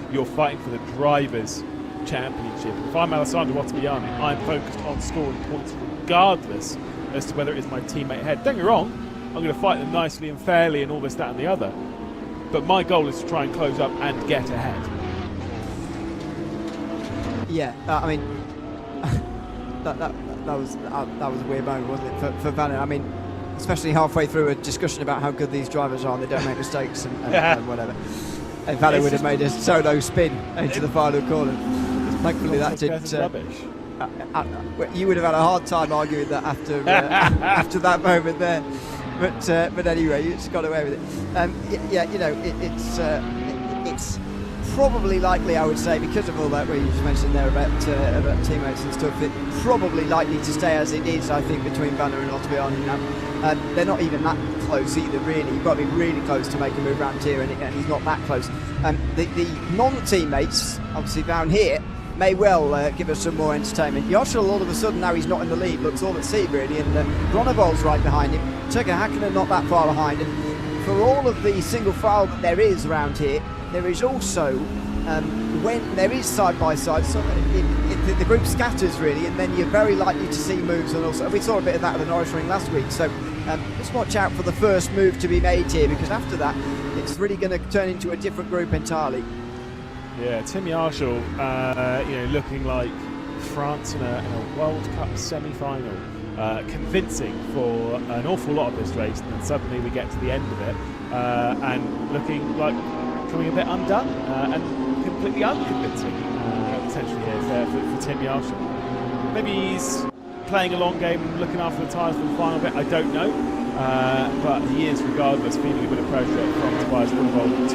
You're fighting for the Drivers' Championship. If I'm Alessandro Ottaviani, I'm focused on scoring points regardless as to whether it is my teammate ahead. Don't get me wrong, I'm going to fight them nicely and fairly and all this, that and the other, but my goal is to try and close up and get ahead. Yeah, I mean, that was a weird moment, wasn't it, for Vanna? I mean, especially halfway through a discussion about how good these drivers are and they don't make mistakes and whatever. And Vanna would have made a solo spin into the final corner. Thankfully that didn't. You would have had a hard time arguing that after after that moment there. But anyway, you just got away with it. It's probably likely, I would say, because of all that where you just mentioned there about teammates and stuff, it's probably likely to stay as it is, I think, between Vanna and Ottaviani now. They're not even that close either, really. You've got to be really close to make a move around here, and he's not that close. The non-teammates, obviously down here, may well give us some more entertainment. Yarshall, all of a sudden, now he's not in the lead, looks all at sea, really, and Gronewold's right behind him. Turkka Hakkinen not that far behind, and for all of the single file that there is around here, there is also, when there is side-by-side, so the group scatters really, and then you're very likely to see moves, and also we saw a bit of that at the Norris Ring last week, so just watch out for the first move to be made here, because after that, it's really going to turn into a different group entirely. Yeah, Tim Yarshall, looking like France in a World Cup semi-final, convincing for an awful lot of this race, and then suddenly we get to the end of it, and looking like coming a bit undone and completely unconvincing potentially here for Tim Yarshall. Maybe he's playing a long game and looking after the tyres for the final bit, I don't know, but he is regardless feeling a bit of pressure from Tobias Gronewold.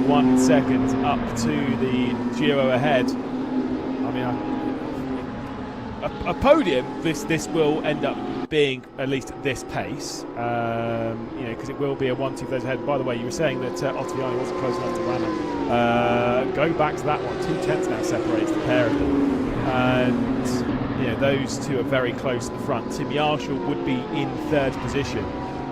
2.1 seconds up to the Giro ahead. I mean, a podium, this will end up being at least at this pace, because it will be a 1-2 for those ahead. By the way, you were saying that Ottaviani wasn't close enough to Vanna. Go back to that one. 2 tenths now separates the pair of them, and those two are very close at the front. Tim Yarshall would be in third position,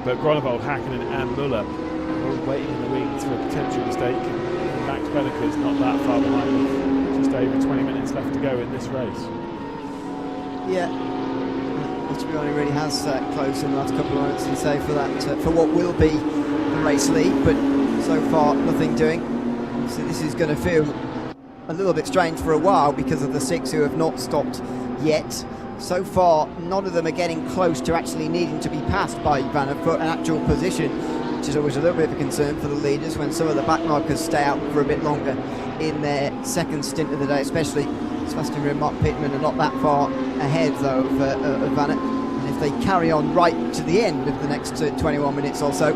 but Gronewold, Hakkinen and Muller are waiting in the wings for a potential mistake. And Max Benneker's not that far behind with just over 20 minutes left to go in this race. Yeah, Ottaviani really has close in the last couple of moments, and say for that for what will be the race lead, but so far nothing doing. So this is going to feel a little bit strange for a while because of the 6 who have not stopped yet. So far, none of them are getting close to actually needing to be passed by Vanna for an actual position which is always a little bit of a concern for the leaders when some of the backmarkers stay out for a bit longer in their second stint of the day, especially Sebastian Rea and Mark Pittman are not that far ahead though of Vanna. And if they carry on right to the end of the next 21 minutes or so,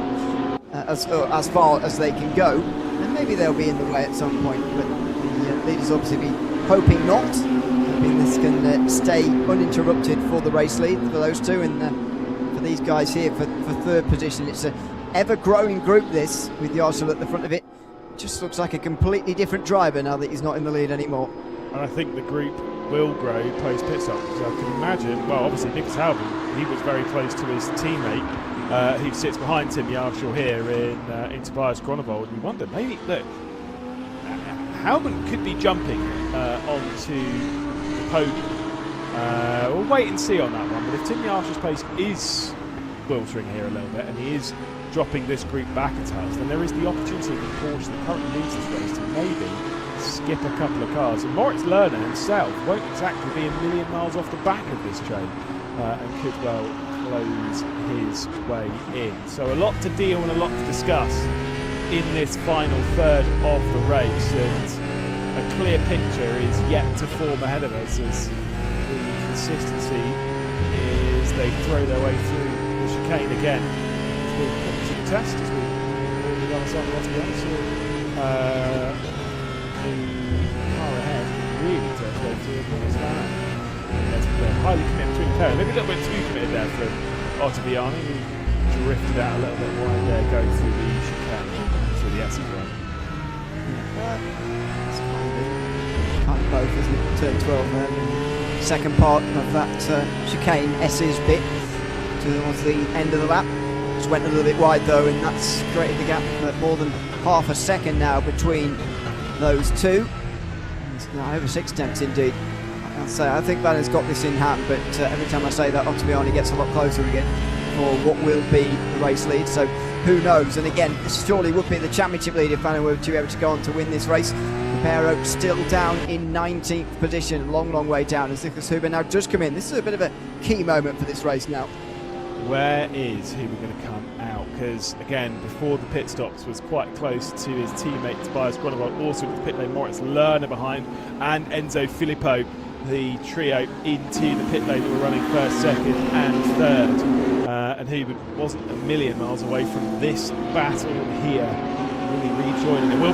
as far as they can go, then maybe they'll be in the way at some point. But the leaders obviously be hoping not. Hoping this can stay uninterrupted for the race lead for those two, and for these guys here for third position. It's an ever-growing group, this, with Yarshall at the front of it. Just looks like a completely different driver now that he's not in the lead anymore. And I think the group will grow post-pit stop. So I can imagine, well, obviously Nicholas Halban, he was very close to his teammate who sits behind Tim Yarshall here in Tobias Groenewold. And you wonder, maybe, look, Halban could be jumping onto the podium. We'll wait and see on that one. But if Tim Yarshall's pace is wiltering here a little bit and he is dropping this group back a touch, then there is the opportunity for Porsche that currently leads this race to maybe skip a couple of cars. And Moritz Lerner himself won't exactly be a million miles off the back of this train and could well close his way in. So a lot to deal and a lot to discuss in this final third of the race, and a clear picture is yet to form ahead of us as the consistency is they throw their way through the chicane again. It's been put to the test as we the other side of the race. The car ahead really throws their way through as well. They're highly committed between the pair. Maybe a little bit too committed there from Ottaviani, who drifted out a little bit wide there going through the chicane, through the S's run. It's kind of both, isn't it? Turn 12 there. Second part of that chicane, S's bit towards the end of the lap. Just went a little bit wide though, and that's created the gap of more than half a second now between those two. It's over 6 tenths indeed. I'll say, I think Vanna's got this in hand, but every time I say that, Ottaviani gets a lot closer again for what will be the race lead. So who knows? And again, this surely would be the championship lead if Vanna were to be able to go on to win this race. Pero still down in 19th position, long way down as Nicholas Huber now does come in. This is a bit of a key moment for this race now. Where is Huber going to come out? Because again, before the pit stops was quite close to his teammate Tobias Groenewold, also with the pit lane Moritz Lerner behind, and Enzo Filippo, the trio into the pit lane that were running first, second and third. And Huber wasn't a million miles away from this battle here. Will he rejoin it? Will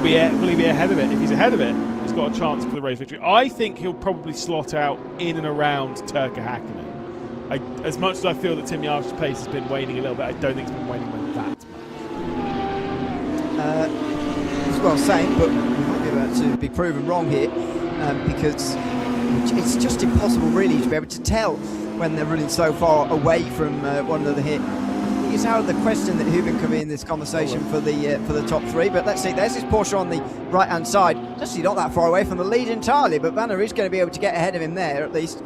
he be ahead of it? If he's ahead of it, he's got a chance for the race victory. I think he'll probably slot out in and around Turkka Häkkinen. As much as I feel that Tim Yarshall's pace has been waning a little bit, I don't think it's been waning by that much. It's well saying, but we might be about to be proven wrong here because it's just impossible really to be able to tell when they're running so far away from one another here. It's out of the question that Huber can be in this conversation for the top three, but let's see, there's his Porsche on the right hand side, just not that far away from the lead entirely, but Vanna is going to be able to get ahead of him there at least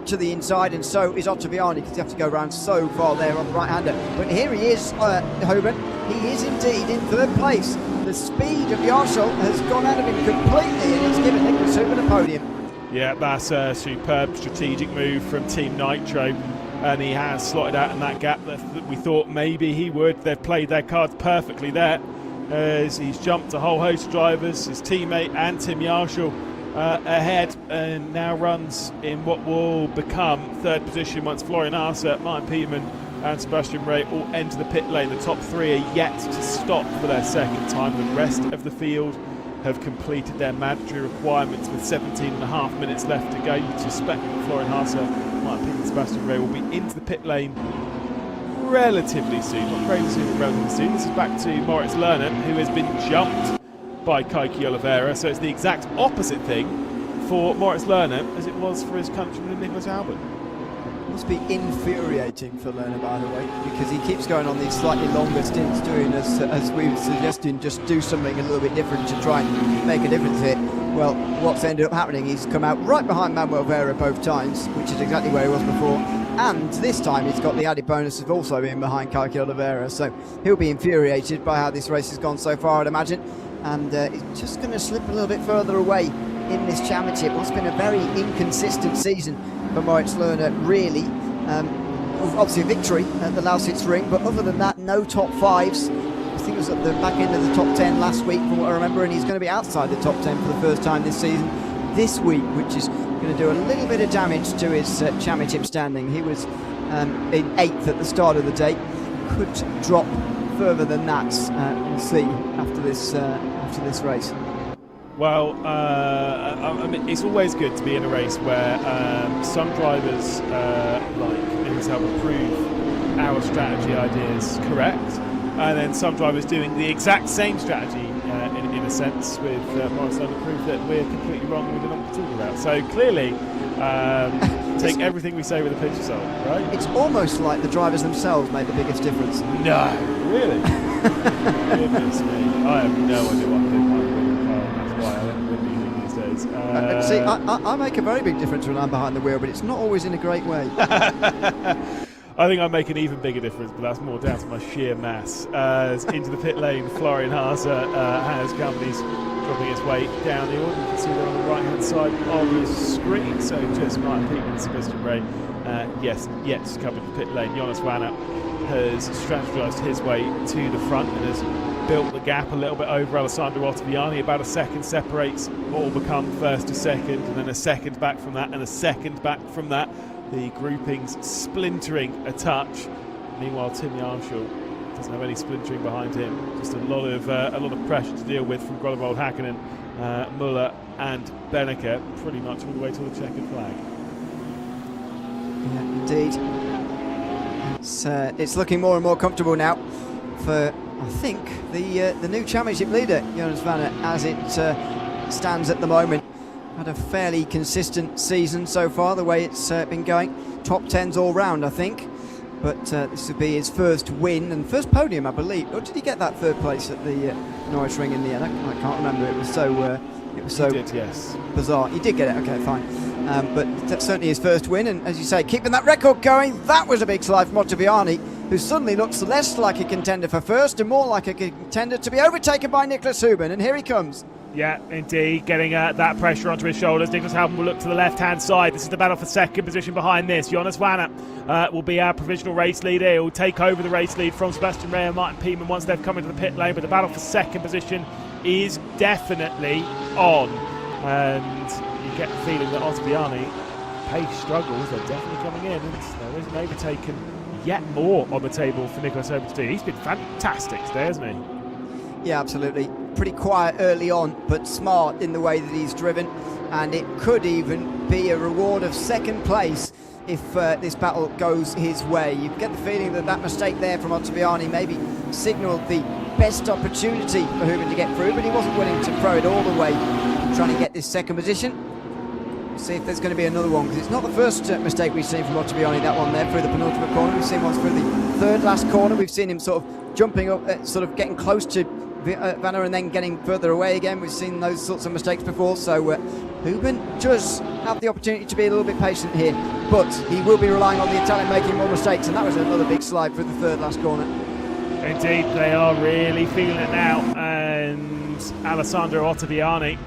to the inside, and so is Ottaviani because you have to go around so far there on the right hander. But here he is, Hoban, he is indeed in third place. The speed of Yarshall has gone out of him completely and it's given Nicholas Huber the podium. Yeah, that's a superb strategic move from Team Nitro, and he has slotted out in that gap that we thought maybe he would. They've played their cards perfectly there as he's jumped a whole host of drivers, his teammate and Tim Yarshall ahead, and now runs in what will become third position once Florian Arce, Martin Peterman and Sebastian Rea all enter the pit lane. The top three are yet to stop for their second time. The rest of the field have completed their mandatory requirements with 17.5 minutes left to go. You suspect that Florian Arce, Martin Peterman and Sebastian Rea will be into the pit lane relatively soon. Not crazy soon, but relatively soon. This is back to Moritz Lerner, who has been jumped by Kaiki Oliveira. So it's the exact opposite thing for Moritz Lerner as it was for his countryman Nicholas Halban. Must be infuriating for Lerner, by the way, because he keeps going on these slightly longer stints doing, as we were suggesting, just do something a little bit different to try and make a difference here. Well, what's ended up happening, he's come out right behind Manuel Vera both times, which is exactly where he was before, and this time he's got the added bonus of also being behind Kaiki Oliveira, so he'll be infuriated by how this race has gone so far, I'd imagine, and he's just going to slip a little bit further away in this championship. What's been a very inconsistent season for Moritz Lerner, really. Obviously a victory at the Lausitz Ring, but other than that, no top fives. I think it was at the back end of the top 10 last week, from what I remember, and he's going to be outside the top 10 for the first time this season. This week, which is going to do a little bit of damage to his championship standing. He was in 8th at the start of the day. Could drop further than that. We'll see after this race. Well, I mean, it's always good to be in a race where some drivers, like Nicholas Albon, prove our strategy ideas correct, and then some drivers doing the exact same strategy in a sense with Morris London prove that we're completely wrong and we don't know what we're talking about. So clearly, take everything we say with a pinch of salt, right? It's almost like the drivers themselves make the biggest difference. No, really? Goodness me. I have no idea what I'm doing. That's why I don't win anything these days. See, I make a very big difference when I'm behind the wheel, but it's not always in a great way. I think I make an even bigger difference, but that's more down to my sheer mass. Into the pit lane, Florian Haase has come, and he's dropping his weight down the order. You can see there on the right-hand side of the screen. So just Martin Peterman and Sebastian Ray, yes, yet to come into the pit lane. Jonas Wanner has strategised his way to the front and has built the gap a little bit over Alessandro Ottaviani. About a second separates what will become first to second, and then a second back from that, and a second back from that. The groupings splintering a touch. Meanwhile, Tim Yarshall doesn't have any splintering behind him. Just a lot of pressure to deal with from Grollevold, Hakkinen, Muller, and Benneker, pretty much all the way to the checkered flag. Yeah, indeed. It's looking more and more comfortable now for, I think, the new championship leader, Jonas Wanner, as it stands at the moment. Had a fairly consistent season so far, the way it's been going. Top 10s all round, I think. But this would be his first win and first podium, I believe. Or did he get that third place at the Norris Ring in the end? I can't remember. It was so He did, yes. Bizarre. He did get it. Okay, fine. But that's certainly his first win, and as you say, keeping that record going. That was a big slide from Ottaviani, who suddenly looks less like a contender for first and more like a contender to be overtaken by Nicholas Hüben. And here he comes. Yeah, indeed, getting that pressure onto his shoulders. Nicholas Hüben will look to the left-hand side. This is the battle for second position behind this. Jonas Wanner will be our provisional race leader. He'll take over the race lead from Sebastian Ray and Martin Peterman once they've come into the pit lane. But the battle for second position is definitely on. And you get the feeling that Ottaviani, pace struggles, they're definitely coming in. And there is an overtaken yet more on the table for Nicholas Hüben to do. He's been fantastic today, hasn't he? Yeah, absolutely. Pretty quiet early on, but smart in the way that he's driven, and it could even be a reward of second place if this battle goes his way. You get the feeling that that mistake there from Ottaviani maybe signalled the best opportunity for Hüben to get through, but he wasn't willing to throw it all the way, trying to get this second position. We'll see if there's going to be another one, because it's not the first mistake we've seen from Ottaviani, that one there through the penultimate corner. We've seen one through the third last corner. We've seen him sort of jumping up, sort of getting close to Wanner and then getting further away again. We've seen those sorts of mistakes before, so Hüben does have the opportunity to be a little bit patient here, but he will be relying on the Italian making more mistakes, and that was another big slide through the third last corner. Indeed, they are really feeling it now, and Alessandro Ottaviani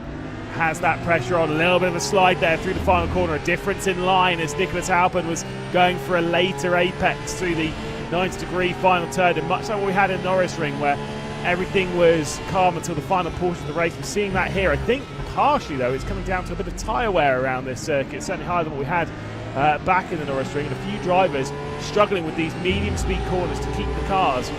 has that pressure on. A little bit of a slide there through the final corner, a difference in line as Nicholas Hüben was going for a later apex through the 90-degree final turn, and much like what we had in Norris Ring, where everything was calm until the final portion of the race. We're seeing that here. I think partially, though, it's coming down to a bit of tyre wear around this circuit, certainly higher than what we had back in the Norris Ring, and a few drivers struggling with these medium-speed corners to keep the cars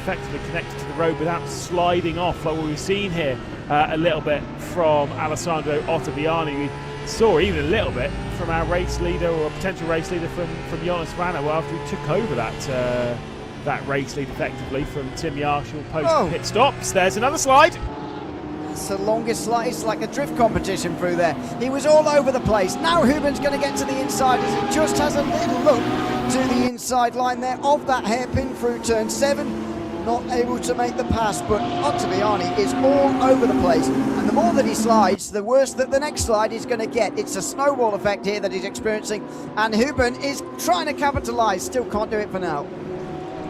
effectively connected to the road without sliding off, like what we've seen here a little bit from Alessandro Ottaviani. We saw even a little bit from our race leader, or a potential race leader from Jonas Wanner, well, after he took over that race lead effectively from Tim Yarshall post pit stops. There's another slide. It's the longest slide. It's like a drift competition through there. He was all over the place. Now Hüben's going to get to the inside as he just has a little look to the inside line there of that hairpin through turn 7. Not able to make the pass, but Ottaviani is all over the place. And the more that he slides, the worse that the next slide is going to get. It's a snowball effect here that he's experiencing, and Hüben is trying to capitalise. Still can't do it for now.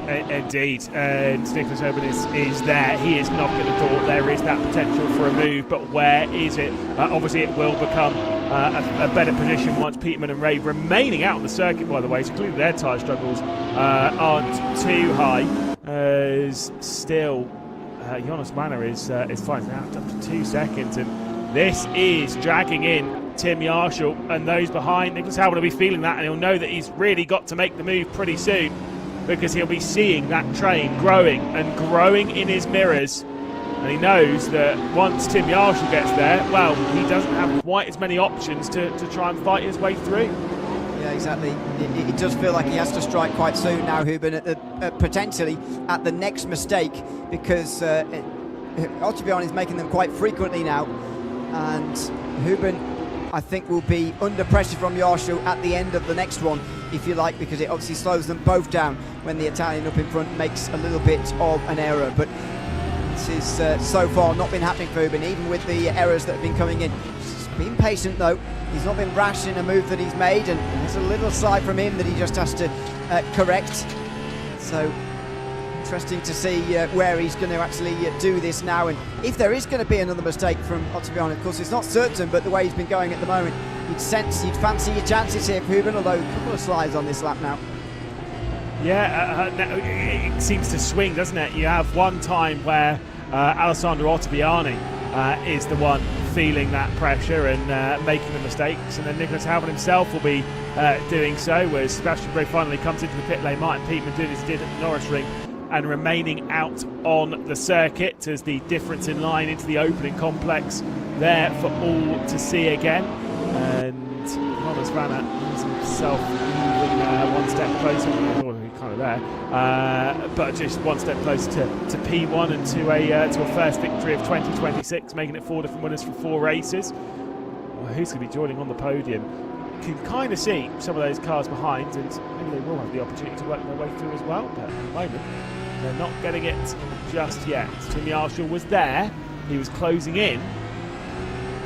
Indeed, and Nicholas Hüben is there. He is knocking the door. There is that potential for a move, but where is it? Obviously, it will become a better position once Peterman and Ray, remaining out on the circuit, by the way, so clearly their tyre struggles aren't too high. because still Jonas Manner is flying now up to 2 seconds, and this is dragging in Tim Yarshall and those behind. Nicholas Howard will be feeling that, and he'll know that he's really got to make the move pretty soon, because he'll be seeing that train growing and growing in his mirrors. And he knows that once Tim Yarshall gets there, well, he doesn't have quite as many options to try and fight his way through. Yeah, exactly. It does feel like he has to strike quite soon now, Hubin, potentially at the next mistake, because Ottobiani is making them quite frequently now. And Hubin, I think, will be under pressure from Yarshall at the end of the next one, if you like, because it obviously slows them both down when the Italian up in front makes a little bit of an error. But this is so far not been happening for Hubin, even with the errors that have been coming in. He's been patient though. He's not been rash in a move that he's made, and there's a little slide from him that he just has to correct. So interesting to see where he's going to actually do this now, and if there is going to be another mistake from Ottobiani. Of course, it's not certain, but the way he's been going at the moment, you'd fancy your chances here, Hubin, although a couple of slides on this lap now. Yeah, it seems to swing, doesn't it? You have one time where Alessandro Ottobiani is the one feeling that pressure and making the mistakes, and then Nicholas Howard himself will be doing so, whereas Sebastian Bray finally comes into the pit lane. Martin Peetman doing as he did at the Norris Ring and remaining out on the circuit as the difference in line into the opening complex there for all to see again. And Jonas Vanna is himself moving one step closer, kind of there, but just one step closer to P1 and to a first victory of 2026, making it 4 different winners for 4 races. Well, who's going to be joining on the podium? You can kind of see some of those cars behind, and maybe they will have the opportunity to work their way through as well, but at the moment they're not getting it just yet. Tim Yarshall was there, he was closing in,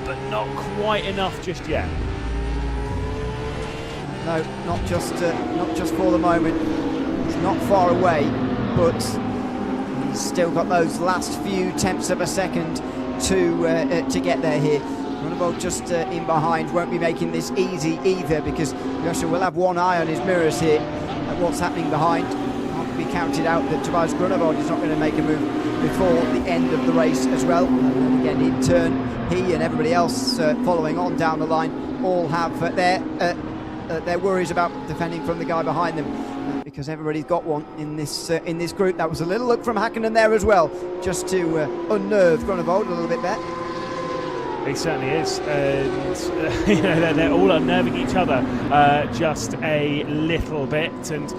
but not quite enough just yet. No, not just for the moment. He's not far away, but he's still got those last few tenths of a second to get there here. Grunewald just in behind won't be making this easy either, because Yarshall will have one eye on his mirrors here at what's happening behind. Can't be counted out that Tobias Grunewald is not going to make a move before the end of the race as well. And again, in turn, he and everybody else following on down the line all have their worries about defending from the guy behind them, because everybody's got one in this group. That was a little look from Hakkinen there as well, just to unnerve Grunewald a little bit there. He certainly is, and you know, they're all unnerving each other just a little bit. And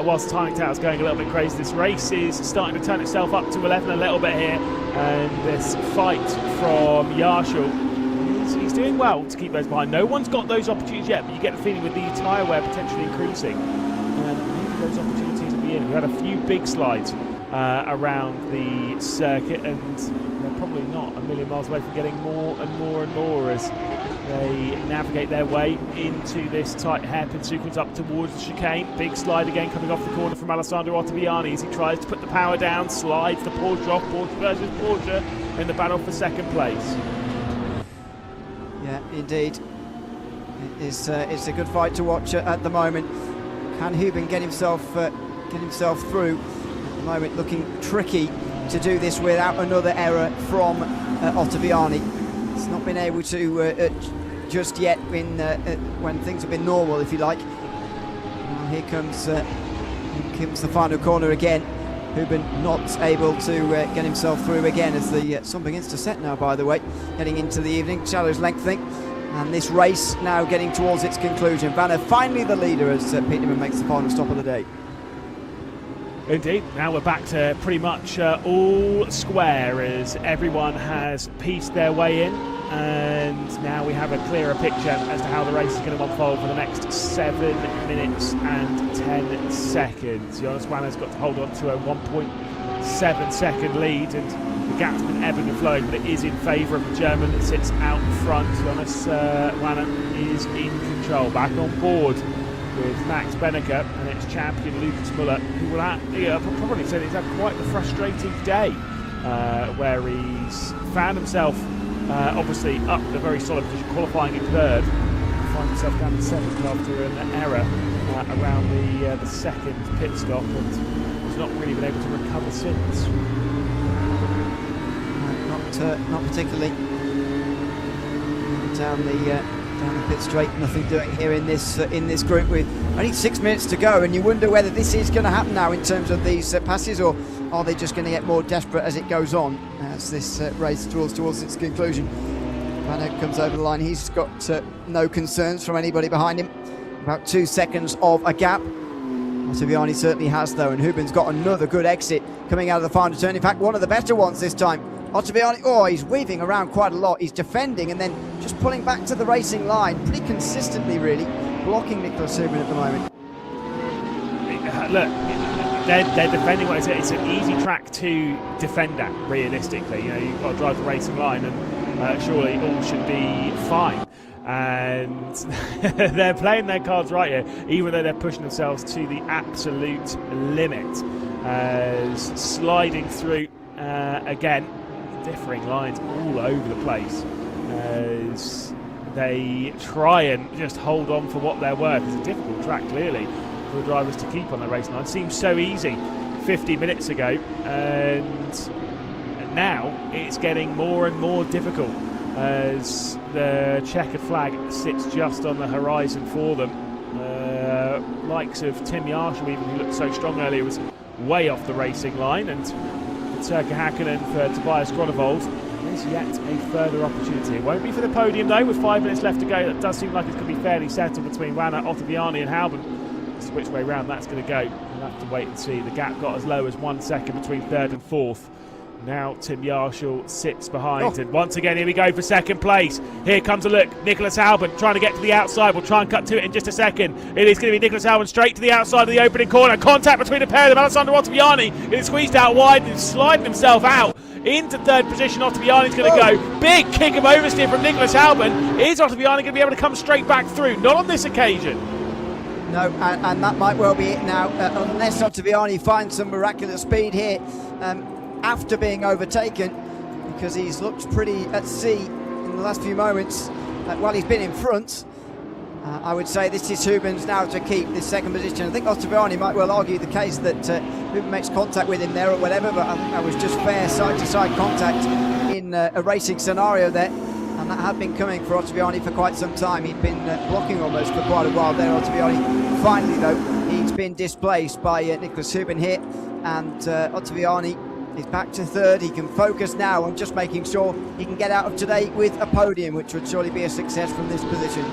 whilst Timing Tower's going a little bit crazy, this race is starting to turn itself up to 11 a little bit here, and this fight from Yarshall, he's doing well to keep those behind. No one's got those opportunities yet, but you get the feeling with the tyre wear potentially increasing, maybe those opportunities will be in. We had a few big slides around the circuit, and they're probably not a million miles away from getting more and more and more as they navigate their way into this tight hairpin sequence up towards the chicane. Big slide again coming off the corner from Alessandro Ottobiani as he tries to put the power down, slides the Porsche off. Porsche versus Porsche in the battle for second place. Yeah, indeed. It's a good fight to watch at the moment. Can Hubin get himself through? At the moment, looking tricky to do this without another error from Ottobiani. He's not been able to just yet when things have been normal, if you like. Now here comes the final corner again. Hubin not able to get himself through again as the sun begins to set now, by the way, heading into the evening. Shadows lengthening, and this race now getting towards its conclusion. Vanna finally the leader as Peterman makes the final stop of the day. Indeed, now we're back to pretty much all square as everyone has pieced their way in, and now we have a clearer picture as to how the race is going to unfold for the next 7 minutes and 10 seconds. Jonas Wanner's got to hold on to a 1.7 second lead, and the gap's been ebbing and flowing, but it is in favour of the German that sits out front. Jonas Wanner is in control, back on board with Max Benneker and its champion Lucas Muller, who will probably say that he's had quite the frustrating day, where he's found himself obviously up a very solid position, qualifying in third, find himself down in seventh after an error around the second pit stop, and not really been able to recover since. Not particularly. Down the pit straight, nothing doing here in this group with only 6 minutes to go, and you wonder whether this is going to happen now in terms of these passes, or are they just going to get more desperate as it goes on as this race draws towards its conclusion. Banner comes over the line. He's got no concerns from anybody behind him. About 2 seconds of a gap. Ottaviani certainly has though, and Hubin's got another good exit coming out of the final turn. In fact, one of the better ones this time. Ottaviani, he's weaving around quite a lot. He's defending and then just pulling back to the racing line pretty consistently, really, blocking Nicholas Hubin at the moment. Look, they're defending what it's an easy track to defend at, realistically. You know, you've got to drive the racing line, and surely all should be fine. And they're playing their cards right here, even though they're pushing themselves to the absolute limit. Sliding through again, differing lines all over the place as they try and just hold on for what they're worth. It's a difficult track, clearly, for the drivers to keep on the racing line. It seemed so easy 50 minutes ago, and now it's getting more and more difficult as the checkered flag sits just on the horizon for them. Likes of Tim Yarshall, even, who looked so strong earlier, was way off the racing line, and Turka Häkkinen for Tobias Gronewold. There's yet a further opportunity. It won't be for the podium though, with 5 minutes left to go. That does seem like it's going to be fairly settled between Wanner, Ottaviani and Hauben. As to which way round that's going to go, we'll have to wait and see. The gap got as low as 1 second between third and fourth. Now Tim Yarshall sits behind, and once again here we go for second place. Here comes a look, Nicholas Hauben trying to get to the outside. We'll try and cut to it in just a second. It is going to be Nicholas Hauben straight to the outside of the opening corner. Contact between the pair of them. Alessandro Ottaviani is squeezed out wide and sliding himself out into third position. Ottaviani's going to go. Big kick of oversteer from Nicholas Hauben. Is Ottaviani going to be able to come straight back through? Not on this occasion. No, and that might well be it now, unless Ottaviani finds some miraculous speed here after being overtaken, because he's looked pretty at sea in the last few moments while he's been in front. I would say this is Hubin's now to keep this second position. I think Ottaviani might well argue the case that Hubin makes contact with him there or whatever, but I think that was just fair side-to-side contact in a racing scenario there, and that had been coming for Ottaviani for quite some time. He'd been blocking almost for quite a while there, Ottaviani. Finally though, he's been displaced by Nicholas Hubin here, and Ottaviani is back to third. He can focus now on just making sure he can get out of today with a podium, which would surely be a success from this position.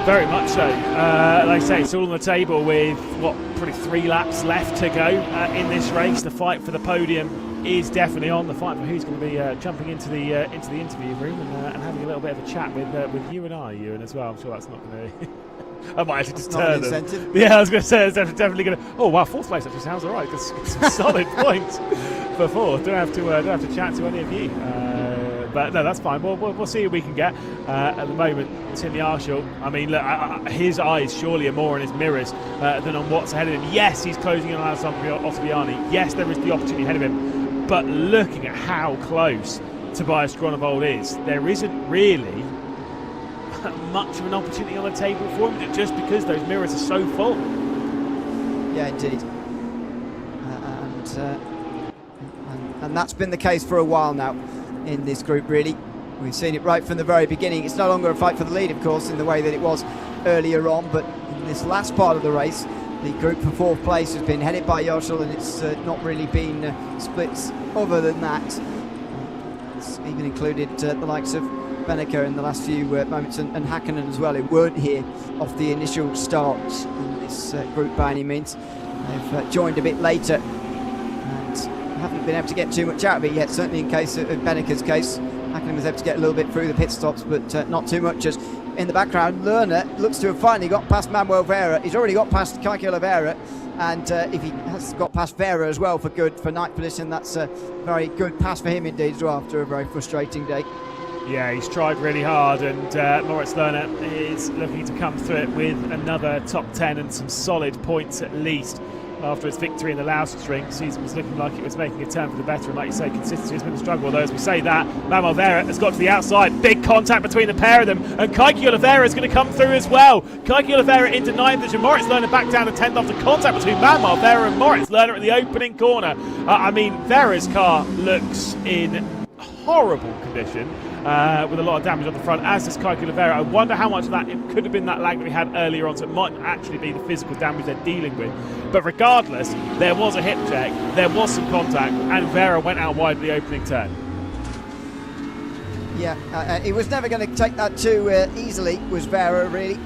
Very much so. Like I say, it's all on the table with, probably 3 laps left to go in this race. The fight for the podium is definitely on. The fight for who's going to be jumping into the interview room and having a little bit of a chat with you and I, Ewan, as well. I'm sure that's not going to... I might actually just turn them. Incentive. Yeah, I was going to say, it's definitely going to... Oh, wow, fourth place actually sounds all right. That's some solid points for fourth. Don't have to chat to any of you. But no, that's fine. We'll see who we can get. At the moment, Tim Yarshall, I mean, look, his eyes surely are more in his mirrors than on what's ahead of him. Yes, he's closing in on Alessandro Ottaviani. Yes, there is the opportunity ahead of him. But looking at how close Tobias Gronewold is, there isn't really much of an opportunity on the table for him, just because those mirrors are so full. Yeah, indeed. And that's been the case for a while now in this group, really. We've seen it right from the very beginning. It's no longer a fight for the lead, of course, in the way that it was earlier on, but in this last part of the race, the group for fourth place has been headed by Yarshall, and it's not really been splits other than that. It's even included the likes of Benneker in the last few moments, and Häkkinen as well, who weren't here off the initial start in this group by any means. They've joined a bit later and haven't been able to get too much out of it yet, certainly in case of Benneker's case. Häkkinen was able to get a little bit through the pit stops, but not too much. As in the background, Lerner looks to have finally got past Manuel Vera. He's already got past Keke Oliveira, and if he has got past Vera as well for ninth position, that's a very good pass for him indeed as well, after a very frustrating day. Yeah, he's tried really hard, and Moritz Lerner is looking to come through it with another top 10 and some solid points at least. after its victory in the Lausitz ring. Season was looking like it was making a turn for the better, and like you say, consistency has been a struggle. Although as we say that, Manuel Vera has got to the outside. Big contact between the pair of them, and Kaiki Oliveira is going to come through as well. Kaiki Oliveira into 9th position. Moritz Lerner back down to 10th after contact between Manuel Vera and Moritz Lerner at the opening corner. I mean, Vera's car looks in horrible condition. With a lot of damage on the front, as does Kaiki Oliveira. I wonder how much of that it could have been that lag that we had earlier on, so it might actually be the physical damage they're dealing with. But regardless, there was a hip check, there was some contact, and Vera went out wide at the opening turn. Yeah, he was never going to take that too easily, was Vera, really.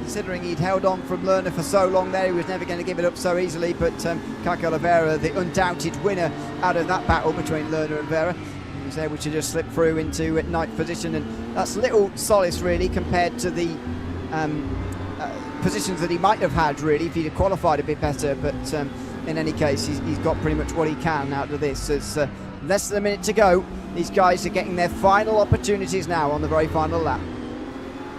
Considering he'd held on from Lerner for so long there, he was never going to give it up so easily. But Kaiki Oliveira, the undoubted winner out of that battle between Lerner and Vera, was able to just slip through into 9th position, and that's little solace really compared to the positions that he might have had really if he'd have qualified a bit better. But in any case, he's got pretty much what he can out of this. There's less than a minute to go. These guys are getting their final opportunities now on the very final lap.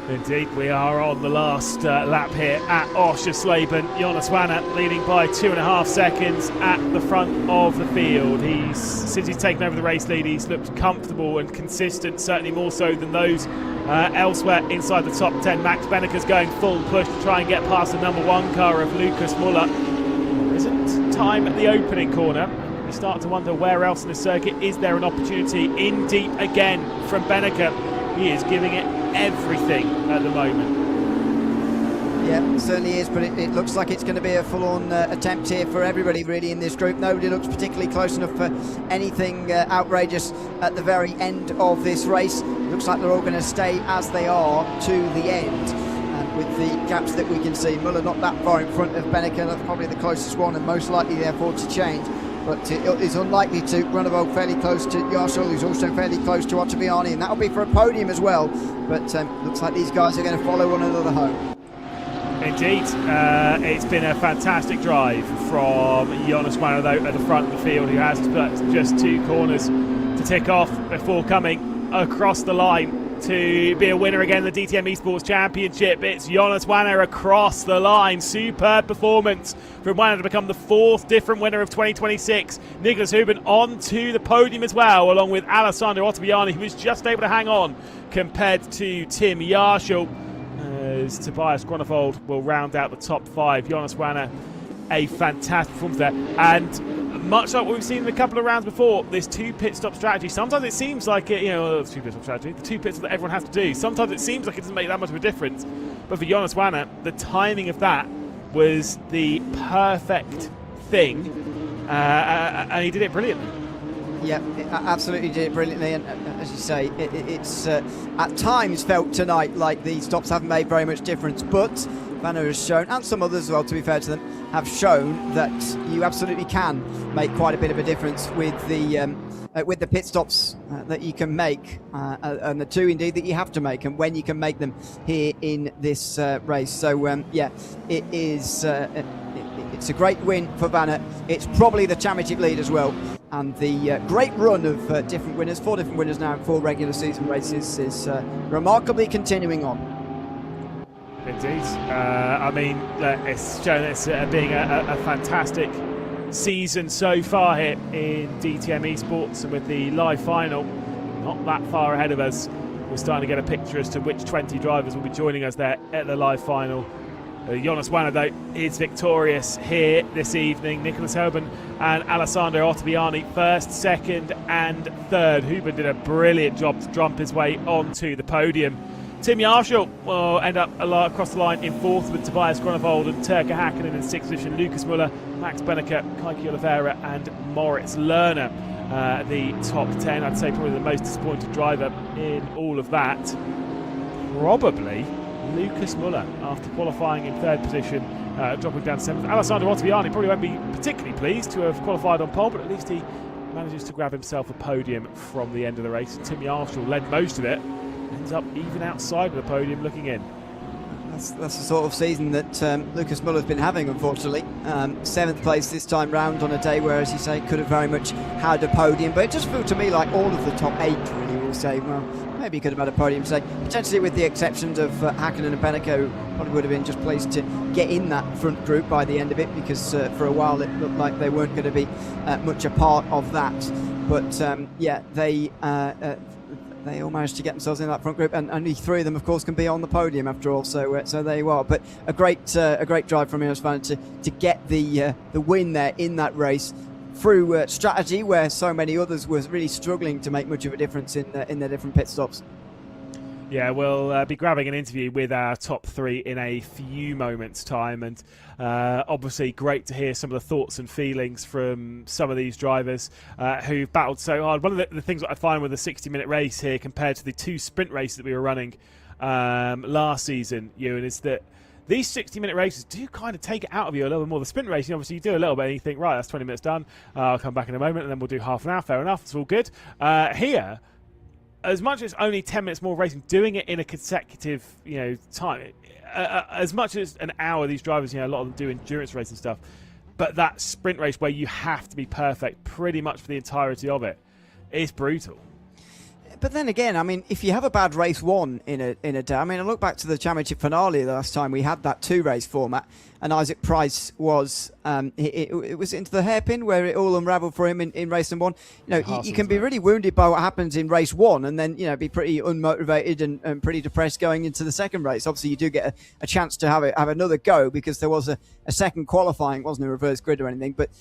Indeed, we are on the last lap here at Oschersleben. Jonas Wanner leading by 2.5 seconds at the front of the field. Since he's taken over the race lead, he's looked comfortable and consistent, certainly more so than those elsewhere inside the top 10. Max Benneker's going full push to try and get past the number 1 car of Lucas Muller. There isn't time at the opening corner. You start to wonder where else in the circuit is there an opportunity. In deep again from Benneker. He is giving it everything at the moment. Yeah, it certainly is, but it looks like it's going to be a full-on attempt here for everybody really in this group. Nobody looks particularly close enough for anything outrageous at the very end of this race. Looks like they're all going to stay as they are to the end, with the gaps that we can see. Muller not that far in front of Benneker, that's probably the closest one and most likely therefore to change. But it is unlikely to Grunewald fairly close to Yarshall, who's also fairly close to Ottaviani, and that'll be for a podium as well. But looks like these guys are going to follow one another home. Indeed, it's been a fantastic drive from Jonas Wanner though at the front of the field, who has just 2 corners to tick off before coming across the line to be a winner again in the DTM eSports Championship. It's Jonas Wanner across the line. Superb performance from Wanner to become the 4th different winner of 2026. Nicholas Huben on to the podium as well, along with Alessandro Ottaviani, who was just able to hang on compared to Tim Yarshall. As Tobias Grunewald will round out the top 5. Jonas Wanner, a fantastic performance there. And much like what we've seen in a couple of rounds before, this 2 pit stop strategy, sometimes it seems like it, 2 pit stop strategy, the 2 pits that everyone has to do, sometimes it seems like it doesn't make that much of a difference. But for Jonas Wanner, the timing of that was the perfect thing, and he did it brilliantly. Yeah, it absolutely did it brilliantly, and as you say, it's at times felt tonight like the stops haven't made very much difference, but Wanner has shown, and some others as well to be fair to them, have shown that you absolutely can make quite a bit of a difference with the pit stops that you can make, and the 2 indeed that you have to make, and when you can make them here in this race. So yeah, it is it's a great win for Wanner. It's probably the championship lead as well, and the great run of different winners, 4 different winners now in 4 regular season races, is remarkably continuing on. Indeed. I mean, it's shown it's being a fantastic season so far here in DTM eSports, and with the live final not that far ahead of us, we're starting to get a picture as to which 20 drivers will be joining us there at the live final. Jonas Wanner, though, is victorious here this evening. Nicholas Huben and Alessandro Ottaviani, 1st, 2nd and 3rd. Huben did a brilliant job to jump his way onto the podium. Tim Yarshall will end up across the line in 4th with Tobias Grunewald and Turka Hakkinen in 6th position. Lucas Muller, Max Benneker, Kaiki Oliveira and Moritz Lerner. The top 10, I'd say probably the most disappointed driver in all of that. Probably Lucas Muller, after qualifying in 3rd position, dropping down 7th. Alessandro Ottaviani probably won't be particularly pleased to have qualified on pole, but at least he manages to grab himself a podium from the end of the race. Tim Yarshall led most of it, ends up even outside of the podium looking in. That's the sort of season that Lucas Muller's been having, unfortunately. 7th place this time round on a day where, as you say, could have very much had a podium. But it just felt to me like all of the top 8 really will say, well, maybe he could have had a podium today. Potentially, with the exceptions of Hakkinen and Beneco, probably would have been just pleased to get in that front group by the end of it, because for a while it looked like they weren't going to be much a part of that. But yeah, they all managed to get themselves in that front group, and only 3 of them, of course, can be on the podium after all. So there you are. But a great drive from Jonas Vanna to get the win there in that race through strategy, where so many others were really struggling to make much of a difference in their different pit stops. Yeah, we'll be grabbing an interview with our top 3 in a few moments' time, and obviously great to hear some of the thoughts and feelings from some of these drivers who've battled so hard. One of the things that I find with a 60-minute race here compared to the 2 sprint races that we were running last season, Ewan, is that these 60-minute races do kind of take it out of you a little bit more. The sprint racing, obviously, you do a little bit and you think, right, that's 20 minutes done. I'll come back in a moment and then we'll do half an hour. Fair enough. It's all good. Here, as much as only 10 minutes more racing, doing it in a consecutive, time, as much as an hour, these drivers, a lot of them do endurance race and stuff, but that sprint race where you have to be perfect pretty much for the entirety of it is brutal. But then again, I mean, if you have a bad race 1 in a day, I mean, I look back to the championship finale the last time we had that 2-race format, and Isaac Price was it was into the hairpin where it all unravelled for him in race number 1. You can be really wounded by what happens in race 1, and then be pretty unmotivated and pretty depressed going into the second race. Obviously, you do get a chance to have another go, because there was a second qualifying. It wasn't a reverse grid or anything, but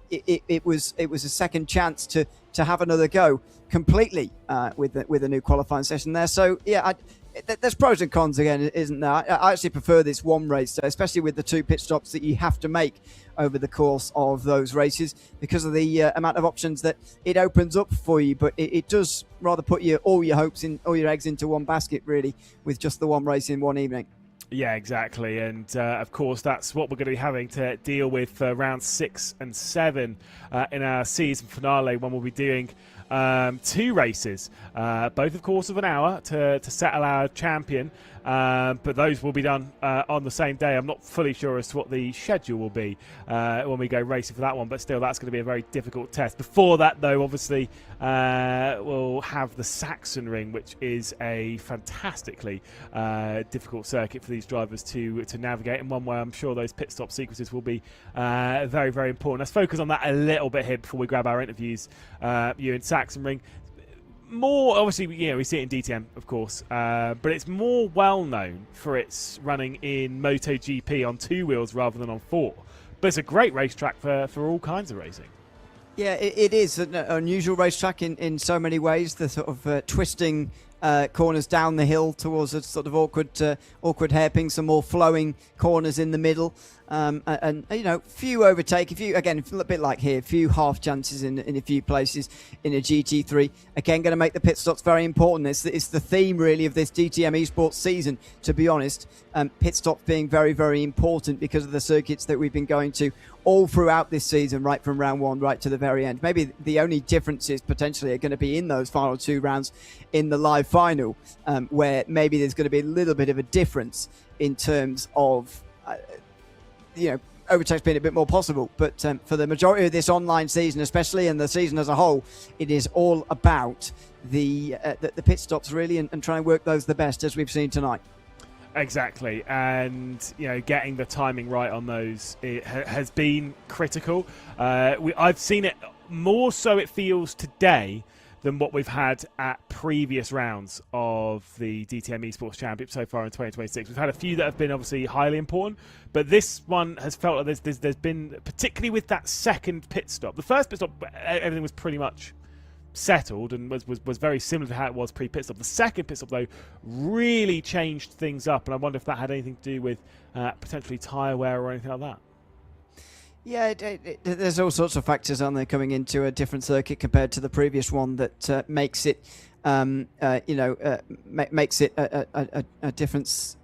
it was a second chance to have another go completely with a new qualifying session there. So yeah, there's pros and cons again, isn't there? I actually prefer this 1 race, especially with the 2 pit stops that you have to make over the course of those races, because of the amount of options that it opens up for you. But it does rather put all your eggs into one basket, really, with just the 1 race in one evening. Yeah, exactly. And of course, that's what we're going to be having to deal with for rounds 6 and 7 in our season finale, when we'll be doing 2 races, both of course of an hour to settle our champion, but those will be done on the same day. I'm not fully sure as to what the schedule will be when we go racing for that one, but still that's going to be a very difficult test. Before that though, obviously we'll have the Saxon Ring, which is a fantastically difficult circuit for these drivers to navigate, and one where I'm sure those pit stop sequences will be very, very important. Let's focus on that a little bit here before we grab our interviews. You in Saxon Ring, more obviously, we see it in DTM, of course, but it's more well known for its running in MotoGP on 2 wheels rather than on 4. But it's a great racetrack for all kinds of racing. Yeah, it is an unusual racetrack in so many ways. The sort of twisting corners down the hill towards a sort of awkward hairpin, some more flowing corners in the middle, and few overtake, a bit like here, few half chances in a few places in a GT3. Again, going to make the pit stops very important. It's the theme really of this DTM eSports season, to be honest. Pit stops being very, very important because of the circuits that we've been going to all throughout this season, right from round 1 right to the very end. Maybe the only differences potentially are going to be in those final 2 rounds in the live final, where maybe there's going to be a little bit of a difference in terms of overtakes being a bit more possible. But for the majority of this online season, especially, and the season as a whole, it is all about the pit stops really, and trying to work those the best, as we've seen tonight. Exactly, and getting the timing right on those has been critical. I've seen it more so, it feels today, than what we've had at previous rounds of the DTM Esports Championship so far in 2026. We've had a few that have been obviously highly important, but this one has felt like there's been, particularly with that second pit stop. The first pit stop, everything was pretty much settled and was very similar to how it was pre-pit stop. The second pit stop, though, really changed things up, and I wonder if that had anything to do with potentially tyre wear or anything like that. Yeah, there's all sorts of factors on there coming into a different circuit compared to the previous one that makes it, makes it a difference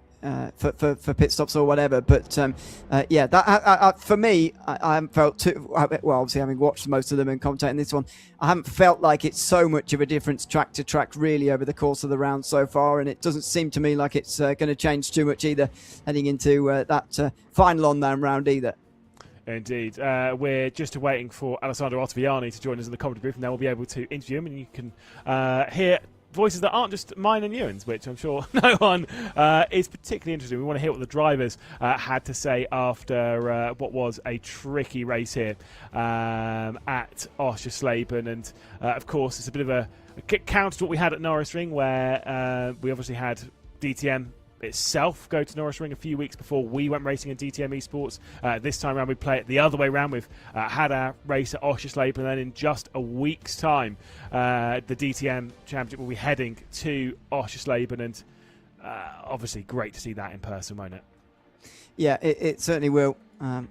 for pit stops or whatever. But that for me, I haven't felt too well. Obviously, having watched most of them and commentating this one, I haven't felt like it's so much of a difference track to track really over the course of the round so far, and it doesn't seem to me like it's going to change too much either heading into that final on-down round either. Indeed. We're just waiting for Alessandro Ottaviani to join us in the commentary booth, and then we'll be able to interview him, and you can hear voices that aren't just mine and Ewan's, which I'm sure no one is particularly interested in. We want to hear what the drivers had to say after what was a tricky race here at Oschersleben. And, of course, it's a bit of a counter to what we had at Norrisring, where we obviously had DTM itself go to Norrisring a few weeks before we went racing in DTM eSports. This time around we play it the other way around. We've had our race at Oschersleben, and then in just a week's time the DTM Championship will be heading to Oschersleben, and obviously great to see that in person, won't it? Yeah, it certainly will.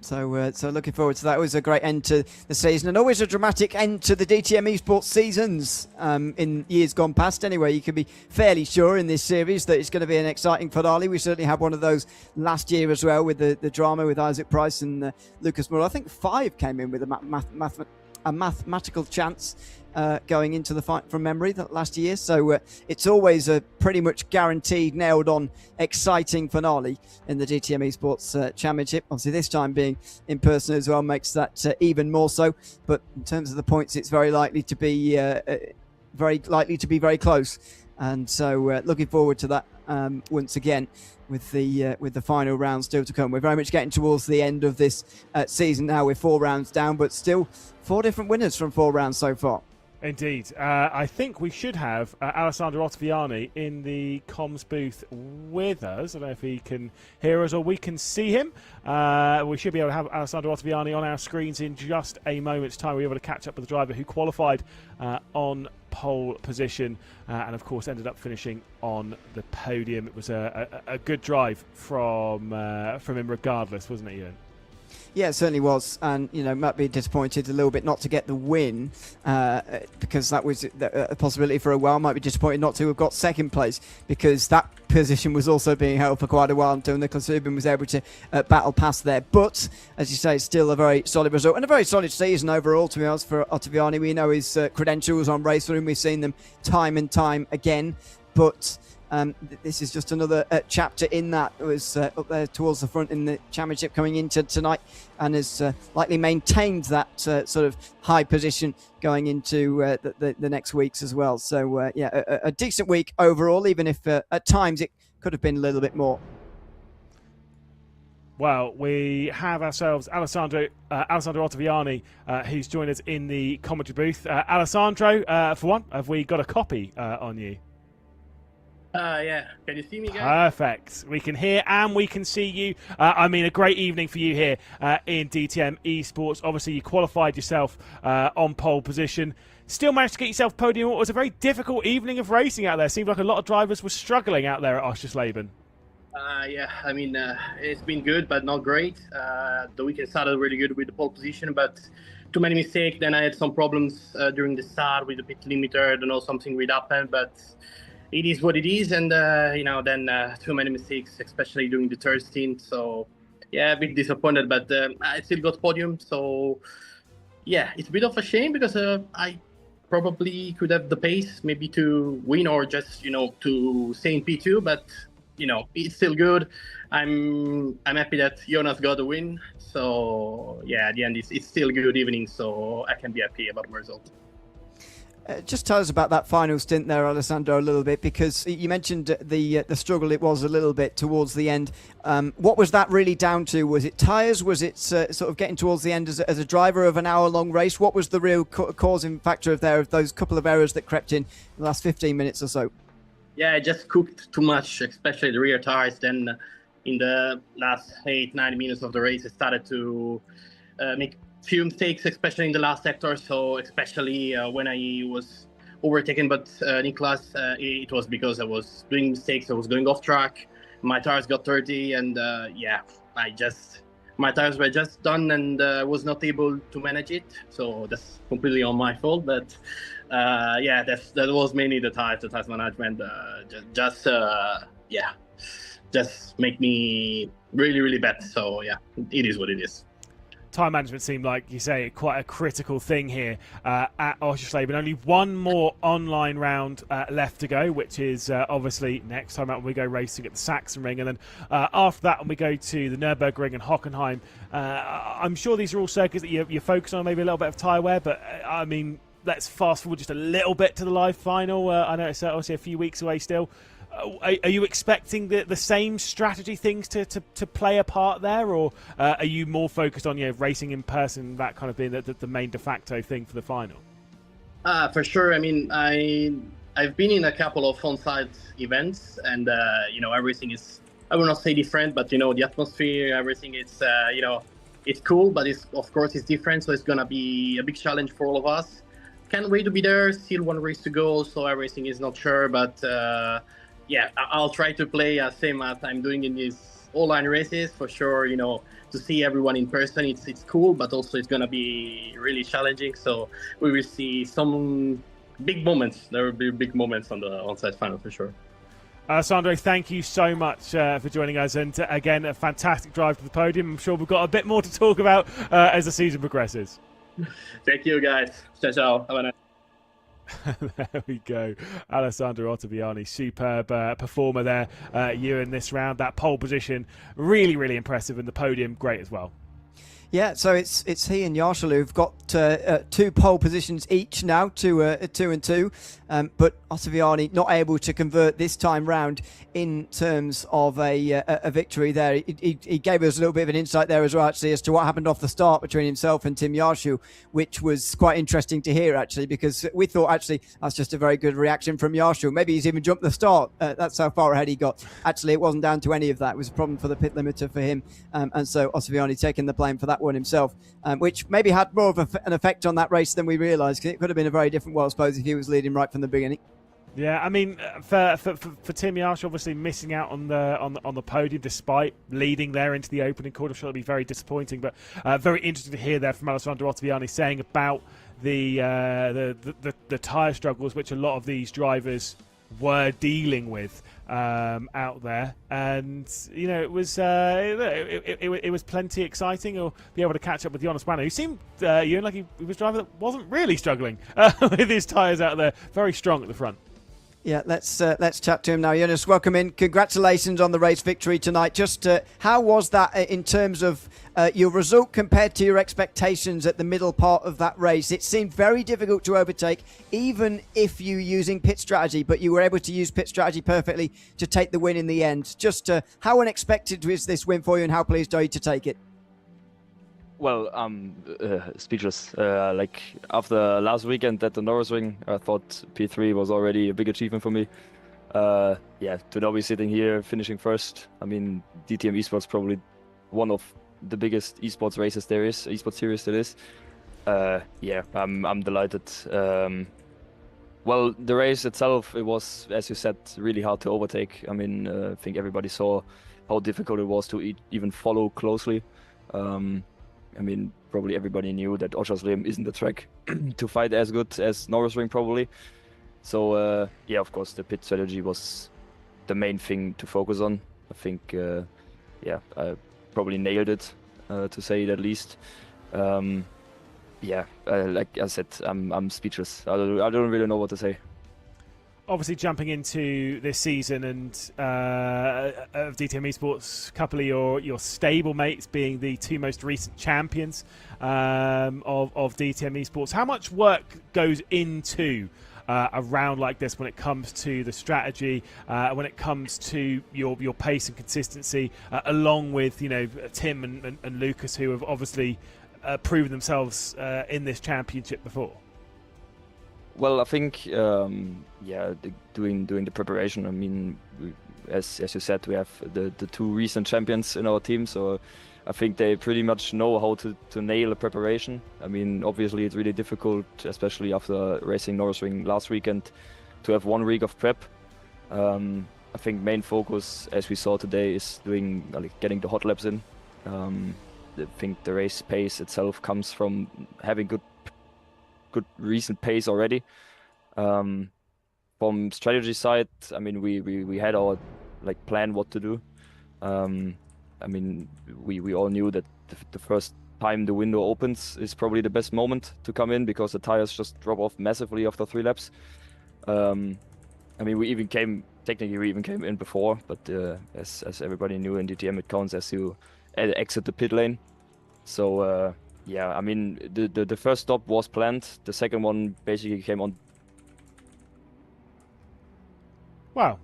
So looking forward to that. It was a great end to the season, and always a dramatic end to the DTM eSports seasons in years gone past. Anyway, you can be fairly sure in this series that it's going to be an exciting finale. We certainly had one of those last year as well, with the drama with Isaac Price and Lucas Muller. I think 5 came in with a mathematical chance going into the fight from memory that last year. So it's always a pretty much guaranteed, nailed on, exciting finale in the DTM Esports Championship. Obviously this time being in person as well makes that even more so. But in terms of the points, it's very likely to be very close. And so looking forward to that once again with the final round still to come. We're very much getting towards the end of this season now. We're 4 rounds down, but still 4 different winners from 4 rounds so far. Indeed. I think we should have Alessandro Ottaviani in the comms booth with us. I don't know if he can hear us or we can see him. We should be able to have Alessandro Ottaviani on our screens in just a moment's time. We were able to catch up with the driver who qualified on pole position and, of course, ended up finishing on the podium. It was a good drive from him regardless, wasn't it, Ewan? Yeah, it certainly was, and might be disappointed a little bit not to get the win because that was a possibility for a while. Might be disappointed not to have got second place because that position was also being held for quite a while until Nicholas Subin was able to battle past there. But as you say, it's still a very solid result and a very solid season overall, to be honest, for Ottaviani. We know his credentials on RaceRoom. We've seen them time and time again, but this is just another chapter in that. It was up there towards the front in the championship coming into tonight, and has likely maintained that sort of high position going into the next weeks as well. So a decent week overall, even if at times it could have been a little bit more. Well, we have ourselves Alessandro Ottaviani, who's joined us in the commentary booth. Alessandro, for one, have we got a copy on you? Yeah. Can you see me, guys? Perfect. We can hear and we can see you. A great evening for you here in DTM Esports. Obviously, you qualified yourself on pole position. Still managed to get yourself podium. It was a very difficult evening of racing out there. Seemed like a lot of drivers were struggling out there at Oschersleben. Yeah. It's been good, but not great. The weekend started really good with the pole position, but too many mistakes. Then I had some problems during the start with the pit limiter. I don't know, something would happen, but it is what it is, and then too many mistakes, especially during the third stint. So yeah, a bit disappointed, but I still got podium. So yeah, it's a bit of a shame because I probably could have the pace maybe to win or just to stay in P2, but it's still good. I'm happy that Jonas got a win. So yeah, at the end it's still a good evening, so I can be happy about the result. Just tell us about that final stint there, Alessandro, a little bit, because you mentioned the struggle it was a little bit towards the end. What was that really down to? Was it tyres? Was it sort of getting towards the end as a driver of an hour-long race? What was the real causing factor of those couple of errors that crept in the last 15 minutes or so? Yeah, I just cooked too much, especially the rear tires. Then in the last 8-9 minutes of the race, I started to make few mistakes, especially in the last sector. So especially when I was overtaken by Niklas, it was because I was doing mistakes. I was going off track. My tires got dirty, and my tires were just done, and was not able to manage it. So that's completely on my fault. But that was mainly the tires management. Just make me really, really bad. So yeah, it is what it is. Time management seemed like, you say, quite a critical thing here at Oschersleben. Only one more online round left to go, which is obviously next time out when we go racing at the Sachsenring. And then after that, when we go to the Nürburgring and Hockenheim, I'm sure these are all circuits that you focus on, maybe a little bit of tyre wear, but let's fast forward just a little bit to the live final. I know it's obviously a few weeks away still. Are you expecting the same strategy things to play a part there, or are you more focused on racing in person, that kind of being the main de facto thing for the final? For sure. I mean, I've been in a couple of on-site events, and everything is, I will not say different, but the atmosphere, everything, it's it's cool, but of course it's different. So it's gonna be a big challenge for all of us. Can't wait to be there. Still one race to go, so everything is not sure, but. Yeah, I'll try to play same as I'm doing in these online races for sure. To see everyone in person, it's cool, but also it's gonna be really challenging. So we will see some big moments. There will be big moments on the on-site final for sure. Sandro, thank you so much for joining us, and again, a fantastic drive to the podium. I'm sure we've got a bit more to talk about as the season progresses. Thank you, guys. Ciao, ciao. Have a nice. There we go. Alessandro Ottaviani, superb performer there. You in this round, that pole position, really, really impressive, and the podium, great as well. Yeah, so it's he and Yarshall who've got 2 pole positions each now, 2 and 2. But Ottaviani not able to convert this time round in terms of a victory there. He gave us a little bit of an insight there as well, actually, as to what happened off the start between himself and Tim Yarshall, which was quite interesting to hear, actually, because we thought, actually, that's just a very good reaction from Yarshall. Maybe he's even jumped the start. That's how far ahead he got. Actually, it wasn't down to any of that. It was a problem for the pit limiter for him. And so Ottaviani taking the blame for that one himself, which maybe had more of an effect on that race than we realised, because it could have been a very different world, I suppose, if he was leading right from the beginning. Yeah, I mean, for Tim Yarshall, obviously missing out on the podium despite leading there into the opening quarter, I'm sure it'll be very disappointing. But very interesting to hear there from Alessandro Ottaviani saying about the tyre struggles which a lot of these drivers were dealing with out there, and it was plenty exciting. Or be able to catch up with Jonas Banner, who seemed like he was a driver that wasn't really struggling with his tyres out there, very strong at the front. Yeah, let's chat to him now. Jonas, welcome in. Congratulations on the race victory tonight. Just how was that in terms of your result compared to your expectations at the middle part of that race? It seemed very difficult to overtake, even if you using pit strategy, but you were able to use pit strategy perfectly to take the win in the end. Just how unexpected was this win for you, and how pleased are you to take it? Well, I'm speechless. Like after last weekend at the Norrisring, I thought P3 was already a big achievement for me. To now be sitting here finishing first. I mean, DTM eSports probably one of the biggest esports races there is, esports series there is. I'm delighted. Well, the race itself, it was, as you said, really hard to overtake. I mean, I think everybody saw how difficult it was to even follow closely. I mean, probably everybody knew that Oschersleben isn't the track to fight as good as Norrisring probably. So, of course, the pit strategy was the main thing to focus on. I think, I probably nailed it, to say it at least. Like I said, I'm speechless. I don't really know what to say. Obviously, jumping into this season and of DTM eSports, a couple of your stable mates being the 2 most recent champions of DTM eSports. How much work goes into a round like this when it comes to the strategy, when it comes to your pace and consistency, along with Tim and Lucas, who have obviously proven themselves in this championship before? Well, I think, doing the preparation. I mean, as you said, we have the 2 recent champions in our team, so I think they pretty much know how to nail a preparation. I mean, obviously it's really difficult, especially after racing Norrisring last weekend, to have 1 week of prep. I think main focus, as we saw today, is getting the hot laps in. I think the race pace itself comes from having good recent pace already. From strategy side, I mean, we had our plan what to do. I mean, we all knew that the first time the window opens is probably the best moment to come in, because the tires just drop off massively after 3 laps. I mean, we even came in before, but as everybody knew in DTM, it counts as you exit the pit lane. So Yeah, I mean, the first stop was planned. The second one basically came on. Wow.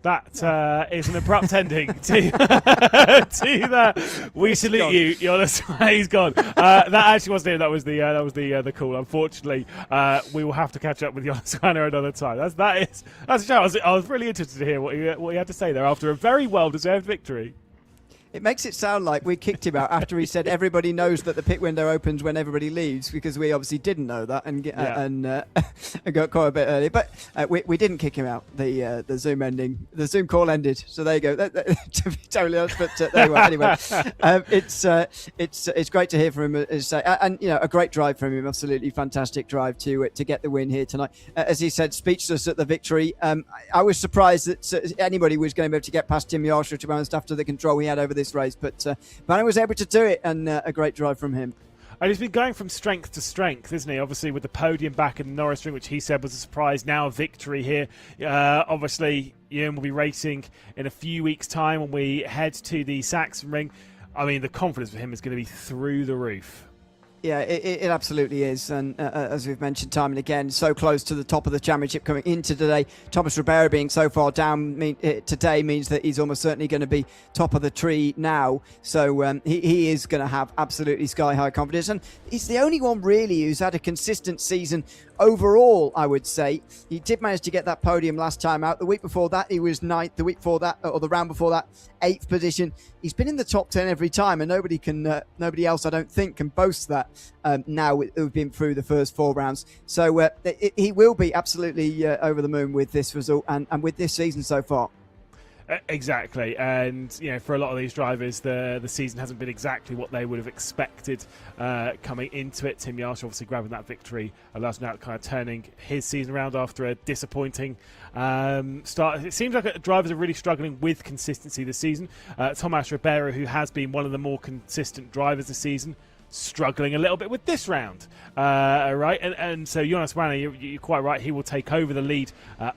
That is an abrupt ending to that. We salute you, Jonas. He's gone. That actually wasn't him. That was the call. Unfortunately, we will have to catch up with Jonas another time. That's a show. I was really interested to hear what he had to say there after a very well-deserved victory. It makes it sound like we kicked him out after he said everybody knows that the pit window opens when everybody leaves, because we obviously didn't know that and got quite a bit early. But we didn't kick him out. The Zoom call ended. So there you go. To be totally honest, but there you are. Anyway, it's great to hear from him. And a great drive from him. Absolutely fantastic drive to get the win here tonight. As he said, speechless at the victory. I was surprised that anybody was going to be able to get past Tim Yarsha, to be honest, after the control he had over this race, but Banner was able to do it, and a great drive from him. And he's been going from strength to strength, isn't he? Obviously, with the podium back in the Norrisring, which he said was a surprise. Now a victory here. Obviously, Ewan will be racing in a few weeks' time when we head to the Sachsenring. I mean, the confidence for him is going to be through the roof. Yeah, it absolutely is. And as we've mentioned time and again, so close to the top of the championship coming into today. Thomas Ribeiro being so far down today means that he's almost certainly going to be top of the tree now. So he is going to have absolutely sky-high confidence. And he's the only one really who's had a consistent season overall, I would say. He did manage to get that podium last time out. The week before that, he was 9th. The week before that, or the round before that, 8th position. He's been in the top 10 every time, and nobody else, I don't think, can boast that now we've been through the first 4 rounds. So he will be absolutely over the moon with this result and with this season so far. Exactly, and for a lot of these drivers, the season hasn't been exactly what they would have expected coming into it. Tim Yarsha obviously grabbing that victory allows now kind of turning his season around after a disappointing start. It seems like drivers are really struggling with consistency this season. Tomas Ribeiro, who has been one of the more consistent drivers this season, struggling a little bit with this round, right? And so Jonas Wanner, you're quite right. He will take over the lead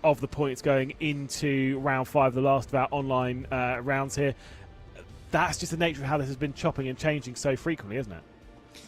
of the points going into round 5, the last of our online rounds here. That's just the nature of how this has been chopping and changing so frequently, isn't it?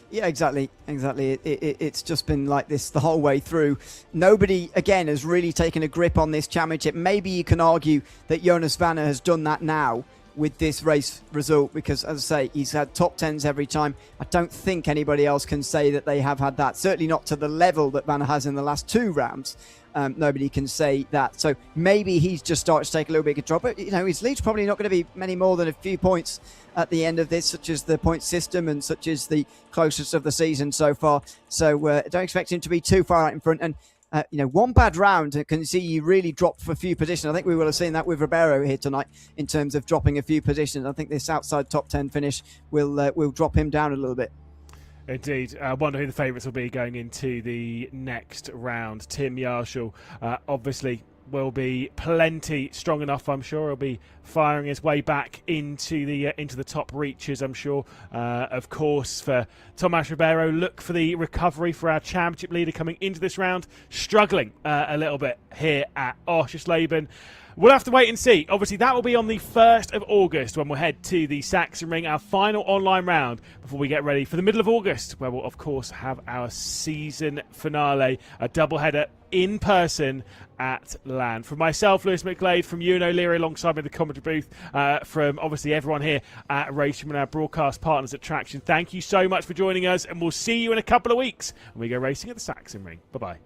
Yeah, exactly. It's just been like this the whole way through. Nobody, again, has really taken a grip on this championship. Maybe you can argue that Jonas Wanner has done that now with this race result, because, as I say, he's had top 10s every time. I don't think anybody else can say that they have had that. Certainly not to the level that Vanna has in the last 2 rounds. Nobody can say that. So maybe he's just started to take a little bit of control. But, his lead's probably not going to be many more than a few points at the end of this, such as the point system and such as the closest of the season so far. So don't expect him to be too far out in front. And one bad round can see you really drop for a few positions. I think we will have seen that with Ribeiro here tonight in terms of dropping a few positions. I think this outside top 10 finish will drop him down a little bit. Indeed. I wonder who the favourites will be going into the next round. Tim Yarsha, obviously, will be plenty strong enough, I'm sure. He'll be firing his way back into the top reaches, I'm sure. Of course, for Tomas Ribeiro, look for the recovery for our championship leader coming into this round. Struggling a little bit here at Oschersleben. We'll have to wait and see. Obviously, that will be on the 1st of August when we'll head to the Sachsenring, our final online round, before we get ready for the middle of August, where we'll, of course, have our season finale, a doubleheader in person at LAN. From myself, Lewis McGlade, from Ewan O'Leary alongside me in the commentary booth, from obviously everyone here at RaceRoom and our broadcast partners at Traction, thank you so much for joining us, and we'll see you in a couple of weeks when we go racing at the Sachsenring. Bye-bye.